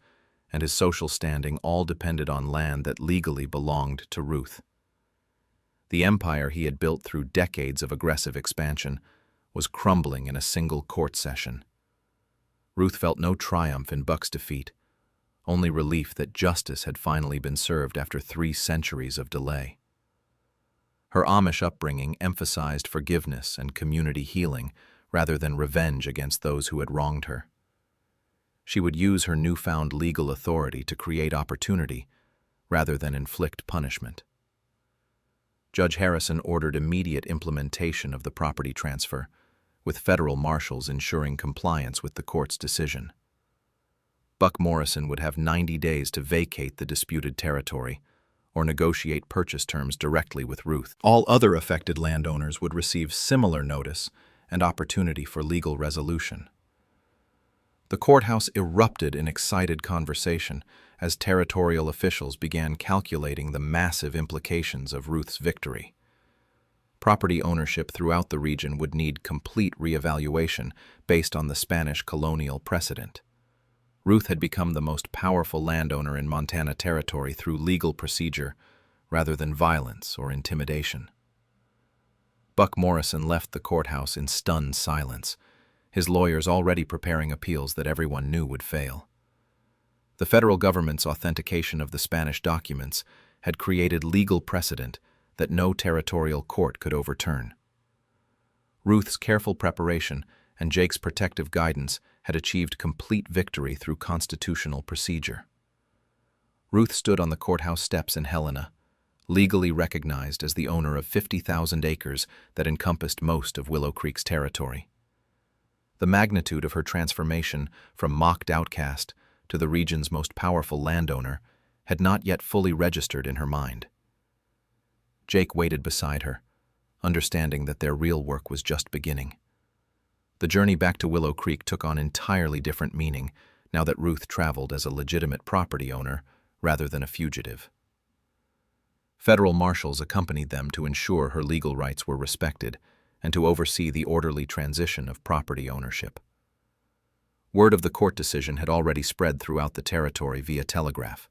and his social standing all depended on land that legally belonged to Ruth. The empire he had built through decades of aggressive expansion was crumbling in a single court session. Ruth felt no triumph in Buck's defeat, only relief that justice had finally been served after 3 centuries of delay. Her Amish upbringing emphasized forgiveness and community healing rather than revenge against those who had wronged her. She would use her newfound legal authority to create opportunity rather than inflict punishment. Judge Harrison ordered immediate implementation of the property transfer, with federal marshals ensuring compliance with the court's decision. Buck Morrison would have 90 days to vacate the disputed territory or negotiate purchase terms directly with Ruth. All other affected landowners would receive similar notice and opportunity for legal resolution. The courthouse erupted in excited conversation as territorial officials began calculating the massive implications of Ruth's victory. Property ownership throughout the region would need complete reevaluation based on the Spanish colonial precedent. Ruth had become the most powerful landowner in Montana Territory through legal procedure rather than violence or intimidation. Buck Morrison left the courthouse in stunned silence, his lawyers already preparing appeals that everyone knew would fail. The federal government's authentication of the Spanish documents had created legal precedent that no territorial court could overturn. Ruth's careful preparation and Jake's protective guidance had achieved complete victory through constitutional procedure. Ruth stood on the courthouse steps in Helena, legally recognized as the owner of 50,000 acres that encompassed most of Willow Creek's territory. The magnitude of her transformation from mocked outcast to the region's most powerful landowner had not yet fully registered in her mind. Jake waited beside her, understanding that their real work was just beginning. The journey back to Willow Creek took on entirely different meaning now that Ruth traveled as a legitimate property owner rather than a fugitive. Federal marshals accompanied them to ensure her legal rights were respected and to oversee the orderly transition of property ownership. Word of the court decision had already spread throughout the territory via telegraph.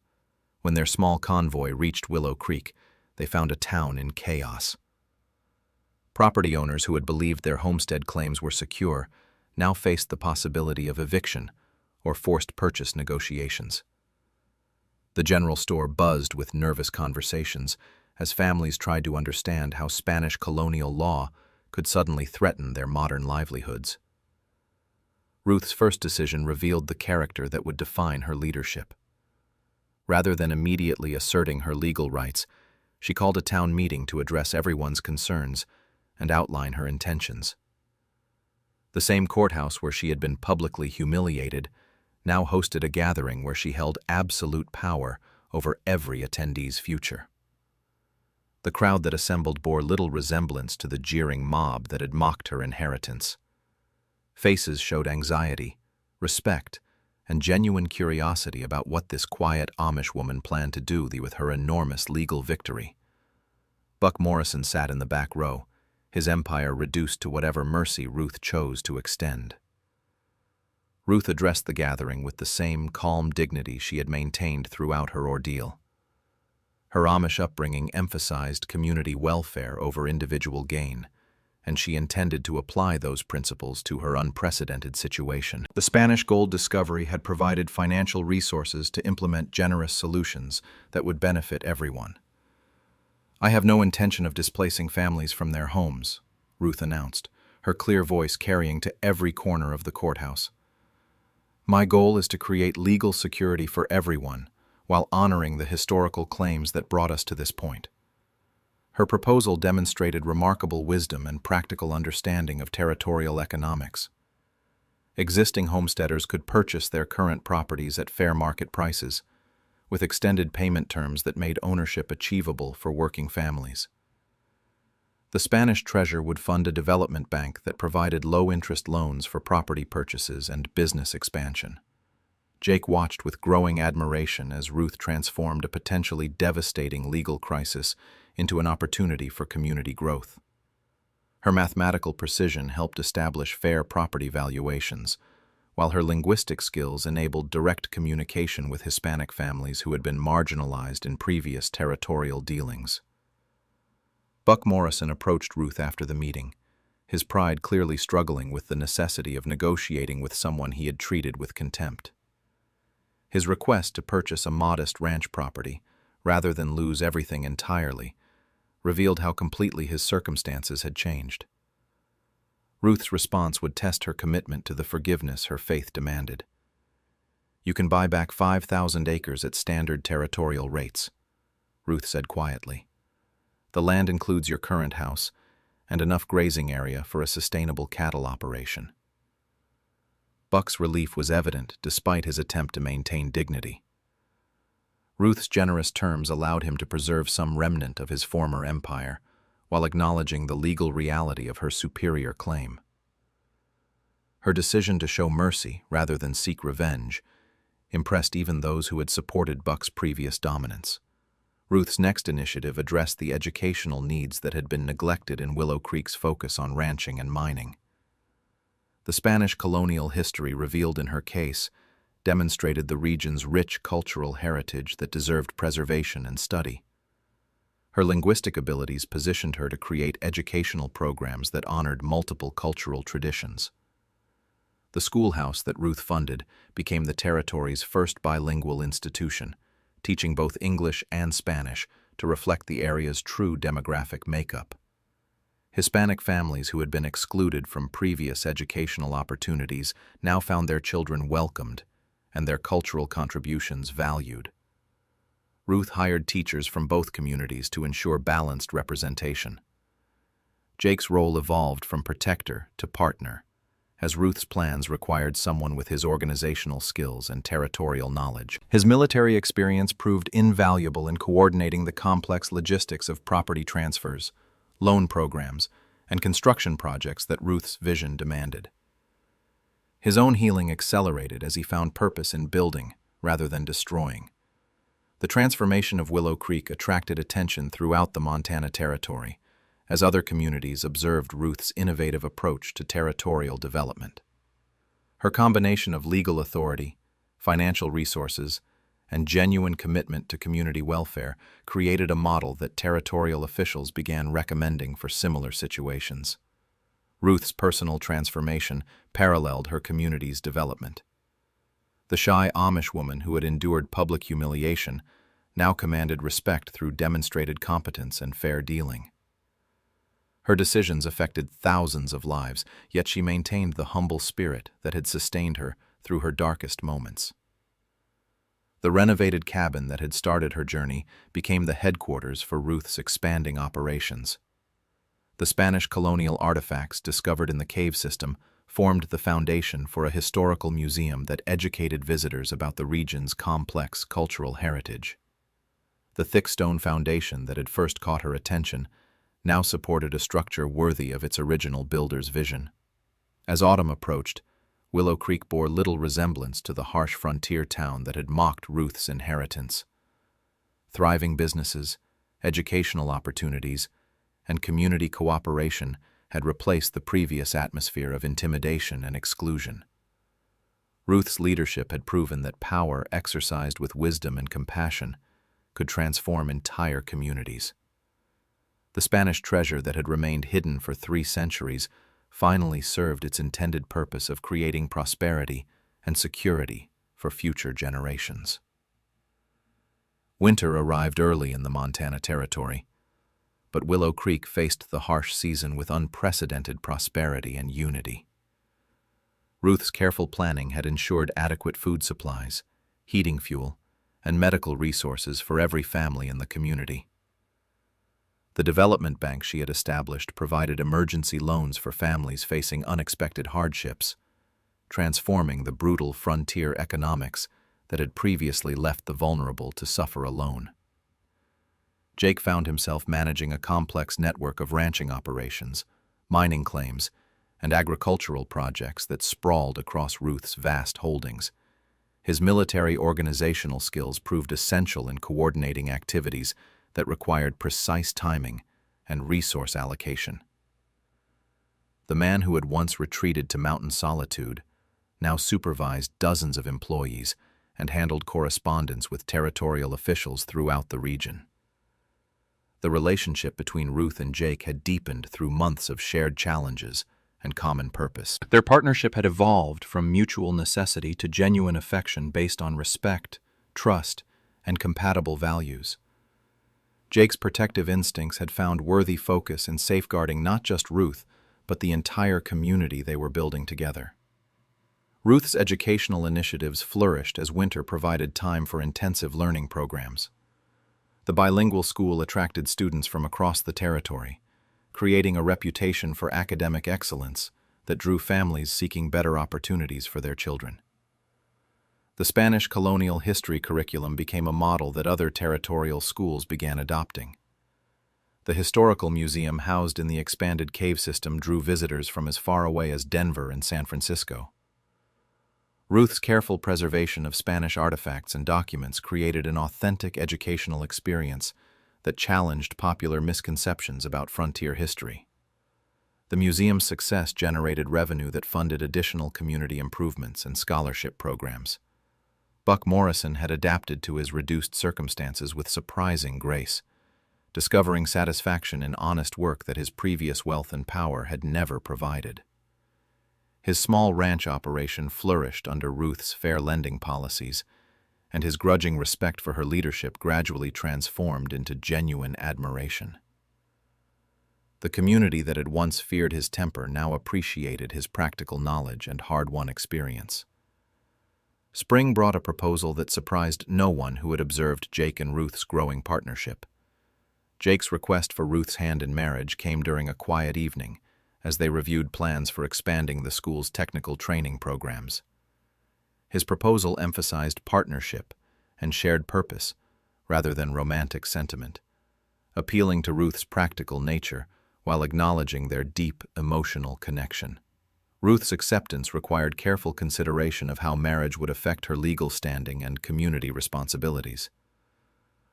When their small convoy reached Willow Creek, they found a town in chaos. Property owners who had believed their homestead claims were secure now faced the possibility of eviction or forced purchase negotiations. The general store buzzed with nervous conversations as families tried to understand how Spanish colonial law could suddenly threaten their modern livelihoods. Ruth's first decision revealed the character that would define her leadership. Rather than immediately asserting her legal rights, she called a town meeting to address everyone's concerns and outline her intentions. The same courthouse where she had been publicly humiliated now hosted a gathering where she held absolute power over every attendee's future. The crowd that assembled bore little resemblance to the jeering mob that had mocked her inheritance. Faces showed anxiety, respect, and genuine curiosity about what this quiet Amish woman planned to do with her enormous legal victory. Buck Morrison sat in the back row, his empire reduced to whatever mercy Ruth chose to extend. Ruth addressed the gathering with the same calm dignity she had maintained throughout her ordeal. Her Amish upbringing emphasized community welfare over individual gain, and she intended to apply those principles to her unprecedented situation. The Spanish gold discovery had provided financial resources to implement generous solutions that would benefit everyone. "I have no intention of displacing families from their homes," Ruth announced, her clear voice carrying to every corner of the courthouse. "My goal is to create legal security for everyone while honoring the historical claims that brought us to this point." Her proposal demonstrated remarkable wisdom and practical understanding of territorial economics. Existing homesteaders could purchase their current properties at fair market prices, with extended payment terms that made ownership achievable for working families. The Spanish treasure would fund a development bank that provided low-interest loans for property purchases and business expansion. Jake watched with growing admiration as Ruth transformed a potentially devastating legal crisis into an opportunity for community growth. Her mathematical precision helped establish fair property valuations, while her linguistic skills enabled direct communication with Hispanic families who had been marginalized in previous territorial dealings. Buck Morrison approached Ruth after the meeting, his pride clearly struggling with the necessity of negotiating with someone he had treated with contempt. His request to purchase a modest ranch property, rather than lose everything entirely, revealed how completely his circumstances had changed. Ruth's response would test her commitment to the forgiveness her faith demanded. "You can buy back 5,000 acres at standard territorial rates," Ruth said quietly. "The land includes your current house and enough grazing area for a sustainable cattle operation." Buck's relief was evident despite his attempt to maintain dignity. Ruth's generous terms allowed him to preserve some remnant of his former empire, while acknowledging the legal reality of her superior claim. Her decision to show mercy rather than seek revenge impressed even those who had supported Buck's previous dominance. Ruth's next initiative addressed the educational needs that had been neglected in Willow Creek's focus on ranching and mining. The Spanish colonial history revealed in her case demonstrated the region's rich cultural heritage that deserved preservation and study. Her linguistic abilities positioned her to create educational programs that honored multiple cultural traditions. The schoolhouse that Ruth funded became the territory's first bilingual institution, teaching both English and Spanish to reflect the area's true demographic makeup. Hispanic families who had been excluded from previous educational opportunities now found their children welcomed and their cultural contributions valued. Ruth hired teachers from both communities to ensure balanced representation. Jake's role evolved from protector to partner, as Ruth's plans required someone with his organizational skills and territorial knowledge. His military experience proved invaluable in coordinating the complex logistics of property transfers, loan programs, and construction projects that Ruth's vision demanded. His own healing accelerated as he found purpose in building rather than destroying. The transformation of Willow Creek attracted attention throughout the Montana Territory, as other communities observed Ruth's innovative approach to territorial development. Her combination of legal authority, financial resources, and genuine commitment to community welfare created a model that territorial officials began recommending for similar situations. Ruth's personal transformation paralleled her community's development. The shy Amish woman who had endured public humiliation now commanded respect through demonstrated competence and fair dealing. Her decisions affected thousands of lives, yet she maintained the humble spirit that had sustained her through her darkest moments. The renovated cabin that had started her journey became the headquarters for Ruth's expanding operations. The Spanish colonial artifacts discovered in the cave system formed the foundation for a historical museum that educated visitors about the region's complex cultural heritage. The thick stone foundation that had first caught her attention now supported a structure worthy of its original builder's vision. As autumn approached, Willow Creek bore little resemblance to the harsh frontier town that had mocked Ruth's inheritance. Thriving businesses, educational opportunities, and community cooperation had replaced the previous atmosphere of intimidation and exclusion. Ruth's leadership had proven that power exercised with wisdom and compassion could transform entire communities. The Spanish treasure that had remained hidden for 3 centuries finally served its intended purpose of creating prosperity and security for future generations. Winter arrived early in the Montana Territory, but Willow Creek faced the harsh season with unprecedented prosperity and unity. Ruth's careful planning had ensured adequate food supplies, heating fuel, and medical resources for every family in the community. The development bank she had established provided emergency loans for families facing unexpected hardships, transforming the brutal frontier economics that had previously left the vulnerable to suffer alone. Jake found himself managing a complex network of ranching operations, mining claims, and agricultural projects that sprawled across Ruth's vast holdings. His military organizational skills proved essential in coordinating activities that required precise timing and resource allocation. The man who had once retreated to mountain solitude now supervised dozens of employees and handled correspondence with territorial officials throughout the region. The relationship between Ruth and Jake had deepened through months of shared challenges and common purpose. Their partnership had evolved from mutual necessity to genuine affection based on respect, trust, and compatible values. Jake's protective instincts had found worthy focus in safeguarding not just Ruth, but the entire community they were building together. Ruth's educational initiatives flourished as winter provided time for intensive learning programs. The bilingual school attracted students from across the territory, creating a reputation for academic excellence that drew families seeking better opportunities for their children. The Spanish colonial history curriculum became a model that other territorial schools began adopting. The historical museum housed in the expanded cave system drew visitors from as far away as Denver and San Francisco. Ruth's careful preservation of Spanish artifacts and documents created an authentic educational experience that challenged popular misconceptions about frontier history. The museum's success generated revenue that funded additional community improvements and scholarship programs. Buck Morrison had adapted to his reduced circumstances with surprising grace, discovering satisfaction in honest work that his previous wealth and power had never provided. His small ranch operation flourished under Ruth's fair lending policies, and his grudging respect for her leadership gradually transformed into genuine admiration. The community that had once feared his temper now appreciated his practical knowledge and hard-won experience. Spring brought a proposal that surprised no one who had observed Jake and Ruth's growing partnership. Jake's request for Ruth's hand in marriage came during a quiet evening, as they reviewed plans for expanding the school's technical training programs. His proposal emphasized partnership and shared purpose rather than romantic sentiment, appealing to Ruth's practical nature while acknowledging their deep emotional connection. Ruth's acceptance required careful consideration of how marriage would affect her legal standing and community responsibilities.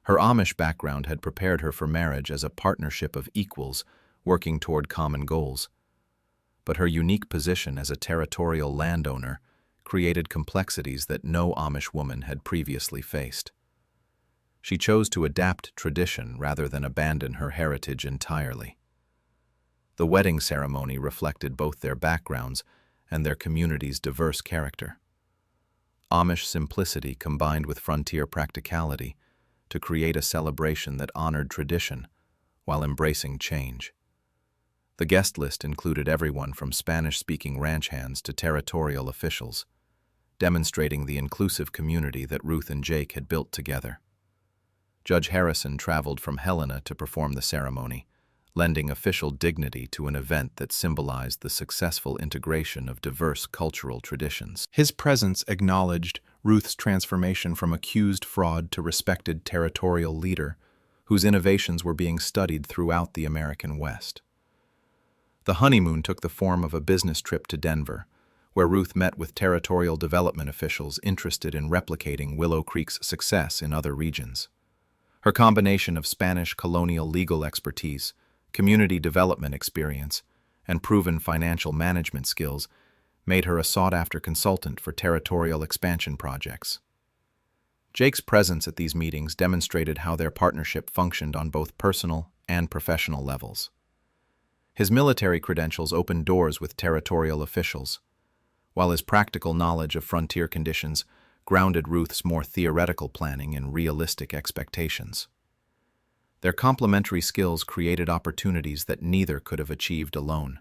Her Amish background had prepared her for marriage as a partnership of equals working toward common goals. But her unique position as a territorial landowner created complexities that no Amish woman had previously faced. She chose to adapt tradition rather than abandon her heritage entirely. The wedding ceremony reflected both their backgrounds and their community's diverse character. Amish simplicity combined with frontier practicality to create a celebration that honored tradition while embracing change. The guest list included everyone from Spanish-speaking ranch hands to territorial officials, demonstrating the inclusive community that Ruth and Jake had built together. Judge Harrison traveled from Helena to perform the ceremony, lending official dignity to an event that symbolized the successful integration of diverse cultural traditions. His presence acknowledged Ruth's transformation from accused fraud to respected territorial leader, whose innovations were being studied throughout the American West. The honeymoon took the form of a business trip to Denver, where Ruth met with territorial development officials interested in replicating Willow Creek's success in other regions. Her combination of Spanish colonial legal expertise, community development experience, and proven financial management skills made her a sought-after consultant for territorial expansion projects. Jake's presence at these meetings demonstrated how their partnership functioned on both personal and professional levels. His military credentials opened doors with territorial officials, while his practical knowledge of frontier conditions grounded Ruth's more theoretical planning in realistic expectations. Their complementary skills created opportunities that neither could have achieved alone.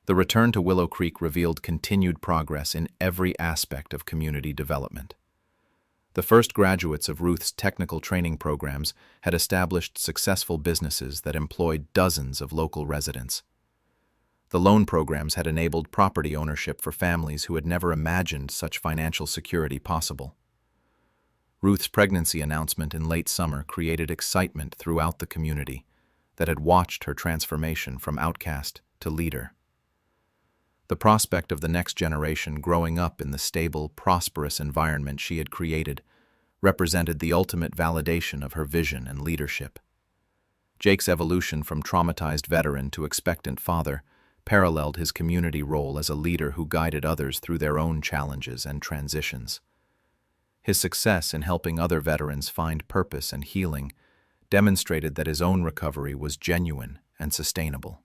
The return to Willow Creek revealed continued progress in every aspect of community development. The first graduates of Ruth's technical training programs had established successful businesses that employed dozens of local residents. The loan programs had enabled property ownership for families who had never imagined such financial security possible. Ruth's pregnancy announcement in late summer created excitement throughout the community that had watched her transformation from outcast to leader. The prospect of the next generation growing up in the stable, prosperous environment she had created represented the ultimate validation of her vision and leadership. Jake's evolution from traumatized veteran to expectant father paralleled his community role as a leader who guided others through their own challenges and transitions. His success in helping other veterans find purpose and healing demonstrated that his own recovery was genuine and sustainable.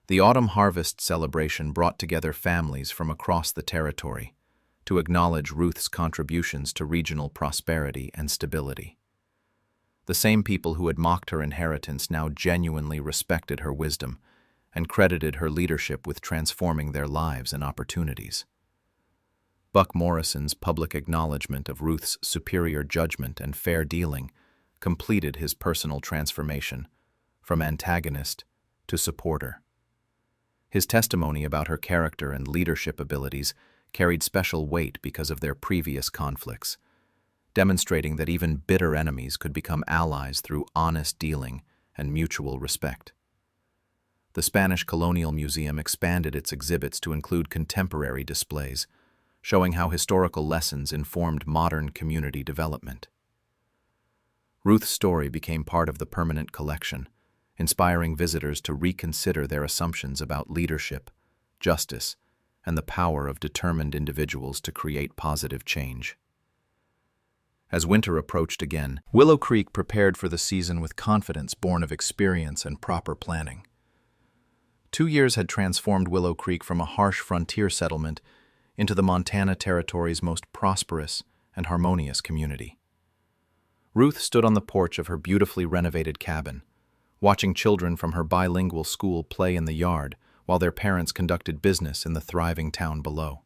The autumn harvest celebration brought together families from across the territory to acknowledge Ruth's contributions to regional prosperity and stability. The same people who had mocked her inheritance now genuinely respected her wisdom and credited her leadership with transforming their lives and opportunities. Buck Morrison's public acknowledgement of Ruth's superior judgment and fair dealing completed his personal transformation from antagonist to supporter. His testimony about her character and leadership abilities carried special weight because of their previous conflicts, demonstrating that even bitter enemies could become allies through honest dealing and mutual respect. The Spanish Colonial Museum expanded its exhibits to include contemporary displays, showing how historical lessons informed modern community development. Ruth's story became part of the permanent collection, inspiring visitors to reconsider their assumptions about leadership, justice, and the power of determined individuals to create positive change. As winter approached again, Willow Creek prepared for the season with confidence born of experience and proper planning. 2 years had transformed Willow Creek from a harsh frontier settlement into the Montana Territory's most prosperous and harmonious community. Ruth stood on the porch of her beautifully renovated cabin, watching children from her bilingual school play in the yard while their parents conducted business in the thriving town below.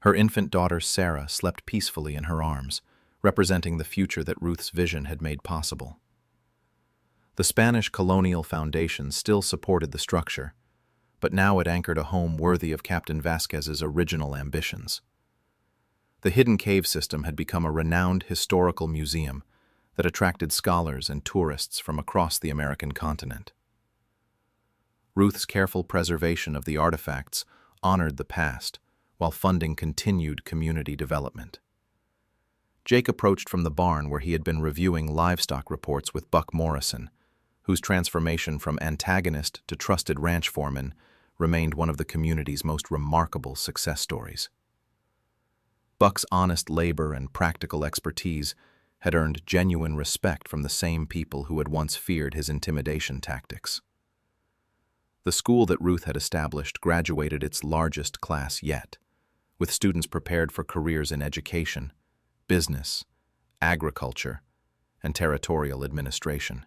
Her infant daughter Sarah slept peacefully in her arms, representing the future that Ruth's vision had made possible. The Spanish colonial foundation still supported the structure, but now it anchored a home worthy of Captain Vasquez's original ambitions. The Hidden Cave System had become a renowned historical museum that attracted scholars and tourists from across the American continent. Ruth's careful preservation of the artifacts honored the past while funding continued community development. Jake approached from the barn where he had been reviewing livestock reports with Buck Morrison, whose transformation from antagonist to trusted ranch foreman remained one of the community's most remarkable success stories. Buck's honest labor and practical expertise had earned genuine respect from the same people who had once feared his intimidation tactics. The school that Ruth had established graduated its largest class yet, with students prepared for careers in education, business, agriculture, and territorial administration.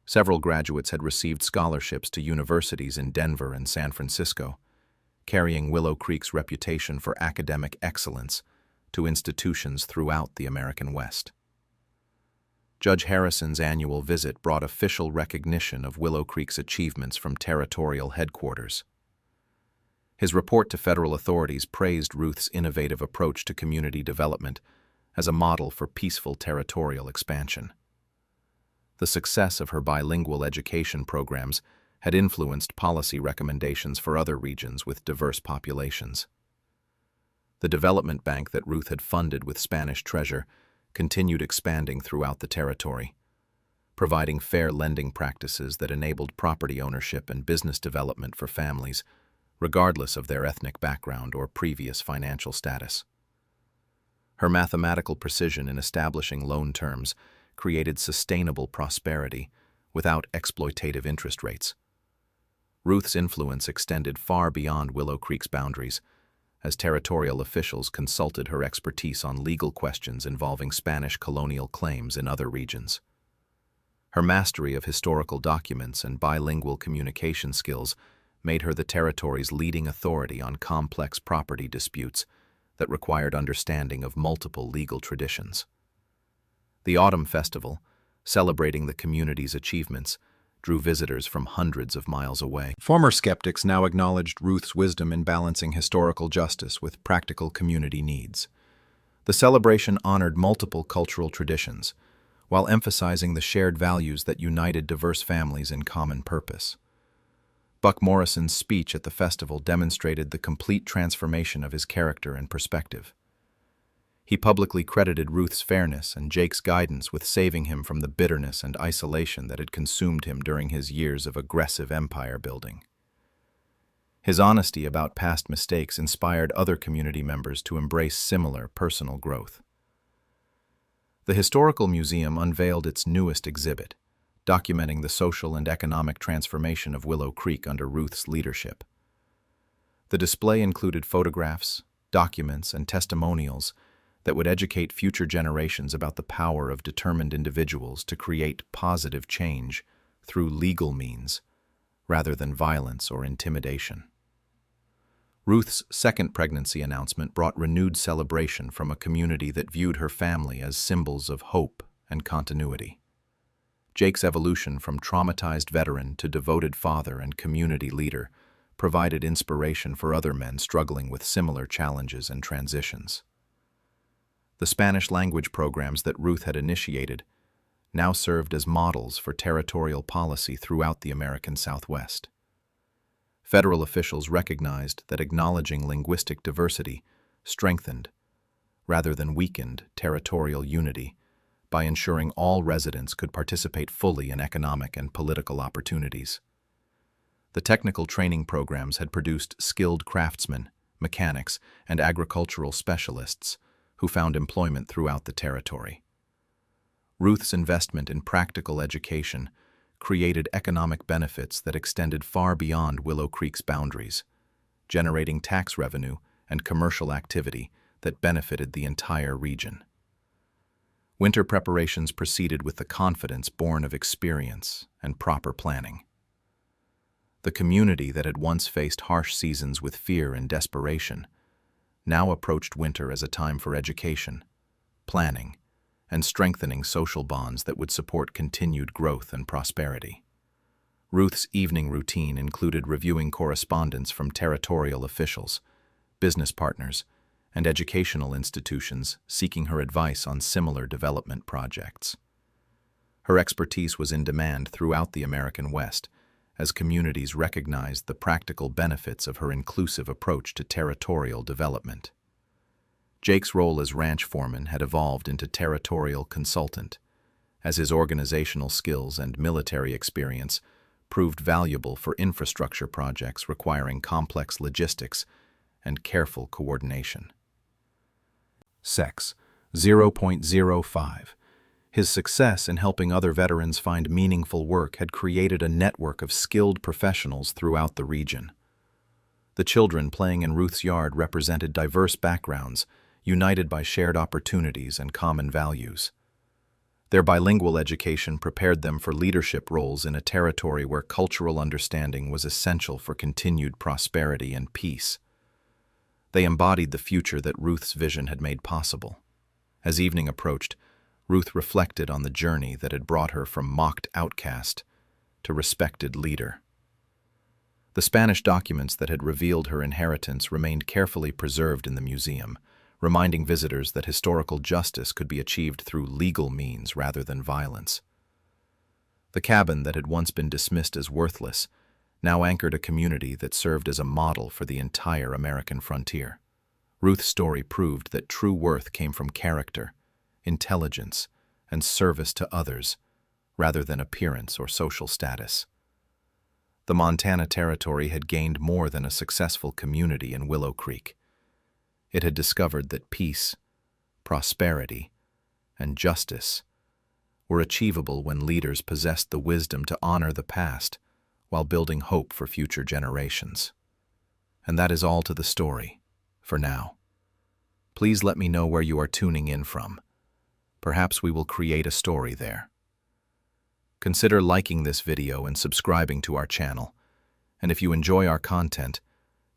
Several graduates had received scholarships to universities in Denver and San Francisco, carrying Willow Creek's reputation for academic excellence to institutions throughout the American West. Judge Harrison's annual visit brought official recognition of Willow Creek's achievements from territorial headquarters. His report to federal authorities praised Ruth's innovative approach to community development as a model for peaceful territorial expansion. The success of her bilingual education programs had influenced policy recommendations for other regions with diverse populations. The development bank that Ruth had funded with Spanish treasure continued expanding throughout the territory, providing fair lending practices that enabled property ownership and business development for families, regardless of their ethnic background or previous financial status. Her mathematical precision in establishing loan terms created sustainable prosperity without exploitative interest rates. Ruth's influence extended far beyond Willow Creek's boundaries, as territorial officials consulted her expertise on legal questions involving Spanish colonial claims in other regions. Her mastery of historical documents and bilingual communication skills made her the territory's leading authority on complex property disputes that required understanding of multiple legal traditions. The Autumn Festival, celebrating the community's achievements, drew visitors from hundreds of miles away. Former skeptics now acknowledged Ruth's wisdom in balancing historical justice with practical community needs. The celebration honored multiple cultural traditions, while emphasizing the shared values that united diverse families in common purpose. Buck Morrison's speech at the festival demonstrated the complete transformation of his character and perspective. He publicly credited Ruth's fairness and Jake's guidance with saving him from the bitterness and isolation that had consumed him during his years of aggressive empire building. His honesty about past mistakes inspired other community members to embrace similar personal growth. The Historical Museum unveiled its newest exhibit, documenting the social and economic transformation of Willow Creek under Ruth's leadership. The display included photographs, documents, and testimonials that would educate future generations about the power of determined individuals to create positive change through legal means, rather than violence or intimidation. Ruth's second pregnancy announcement brought renewed celebration from a community that viewed her family as symbols of hope and continuity. Jake's evolution from traumatized veteran to devoted father and community leader provided inspiration for other men struggling with similar challenges and transitions. The Spanish language programs that Ruth had initiated now served as models for territorial policy throughout the American Southwest. Federal officials recognized that acknowledging linguistic diversity strengthened, rather than weakened, territorial unity by ensuring all residents could participate fully in economic and political opportunities. The technical training programs had produced skilled craftsmen, mechanics, and agricultural specialists who found employment throughout the territory. Ruth's investment in practical education created economic benefits that extended far beyond Willow Creek's boundaries, generating tax revenue and commercial activity that benefited the entire region. Winter preparations proceeded with the confidence born of experience and proper planning. The community that had once faced harsh seasons with fear and desperation now approached winter as a time for education, planning, and strengthening social bonds that would support continued growth and prosperity. Ruth's evening routine included reviewing correspondence from territorial officials, business partners, and educational institutions seeking her advice on similar development projects. Her expertise was in demand throughout the American West, as communities recognized the practical benefits of her inclusive approach to territorial development. Jake's role as ranch foreman had evolved into territorial consultant, as his organizational skills and military experience proved valuable for infrastructure projects requiring complex logistics and careful coordination. Sex 0.05. His success in helping other veterans find meaningful work had created a network of skilled professionals throughout the region. The children playing in Ruth's yard represented diverse backgrounds, united by shared opportunities and common values. Their bilingual education prepared them for leadership roles in a territory where cultural understanding was essential for continued prosperity and peace. They embodied the future that Ruth's vision had made possible. As evening approached, Ruth reflected on the journey that had brought her from mocked outcast to respected leader. The Spanish documents that had revealed her inheritance remained carefully preserved in the museum, reminding visitors that historical justice could be achieved through legal means rather than violence. The cabin that had once been dismissed as worthless now anchored a community that served as a model for the entire American frontier. Ruth's story proved that true worth came from character, intelligence, and service to others, rather than appearance or social status. The Montana Territory had gained more than a successful community in Willow Creek. It had discovered that peace, prosperity, and justice were achievable when leaders possessed the wisdom to honor the past while building hope for future generations. And that is all to the story, for now. Please let me know where you are tuning in from. Perhaps we will create a story there. Consider liking this video and subscribing to our channel. And if you enjoy our content,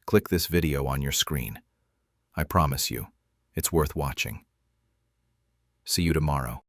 click this video on your screen. I promise you, it's worth watching. See you tomorrow.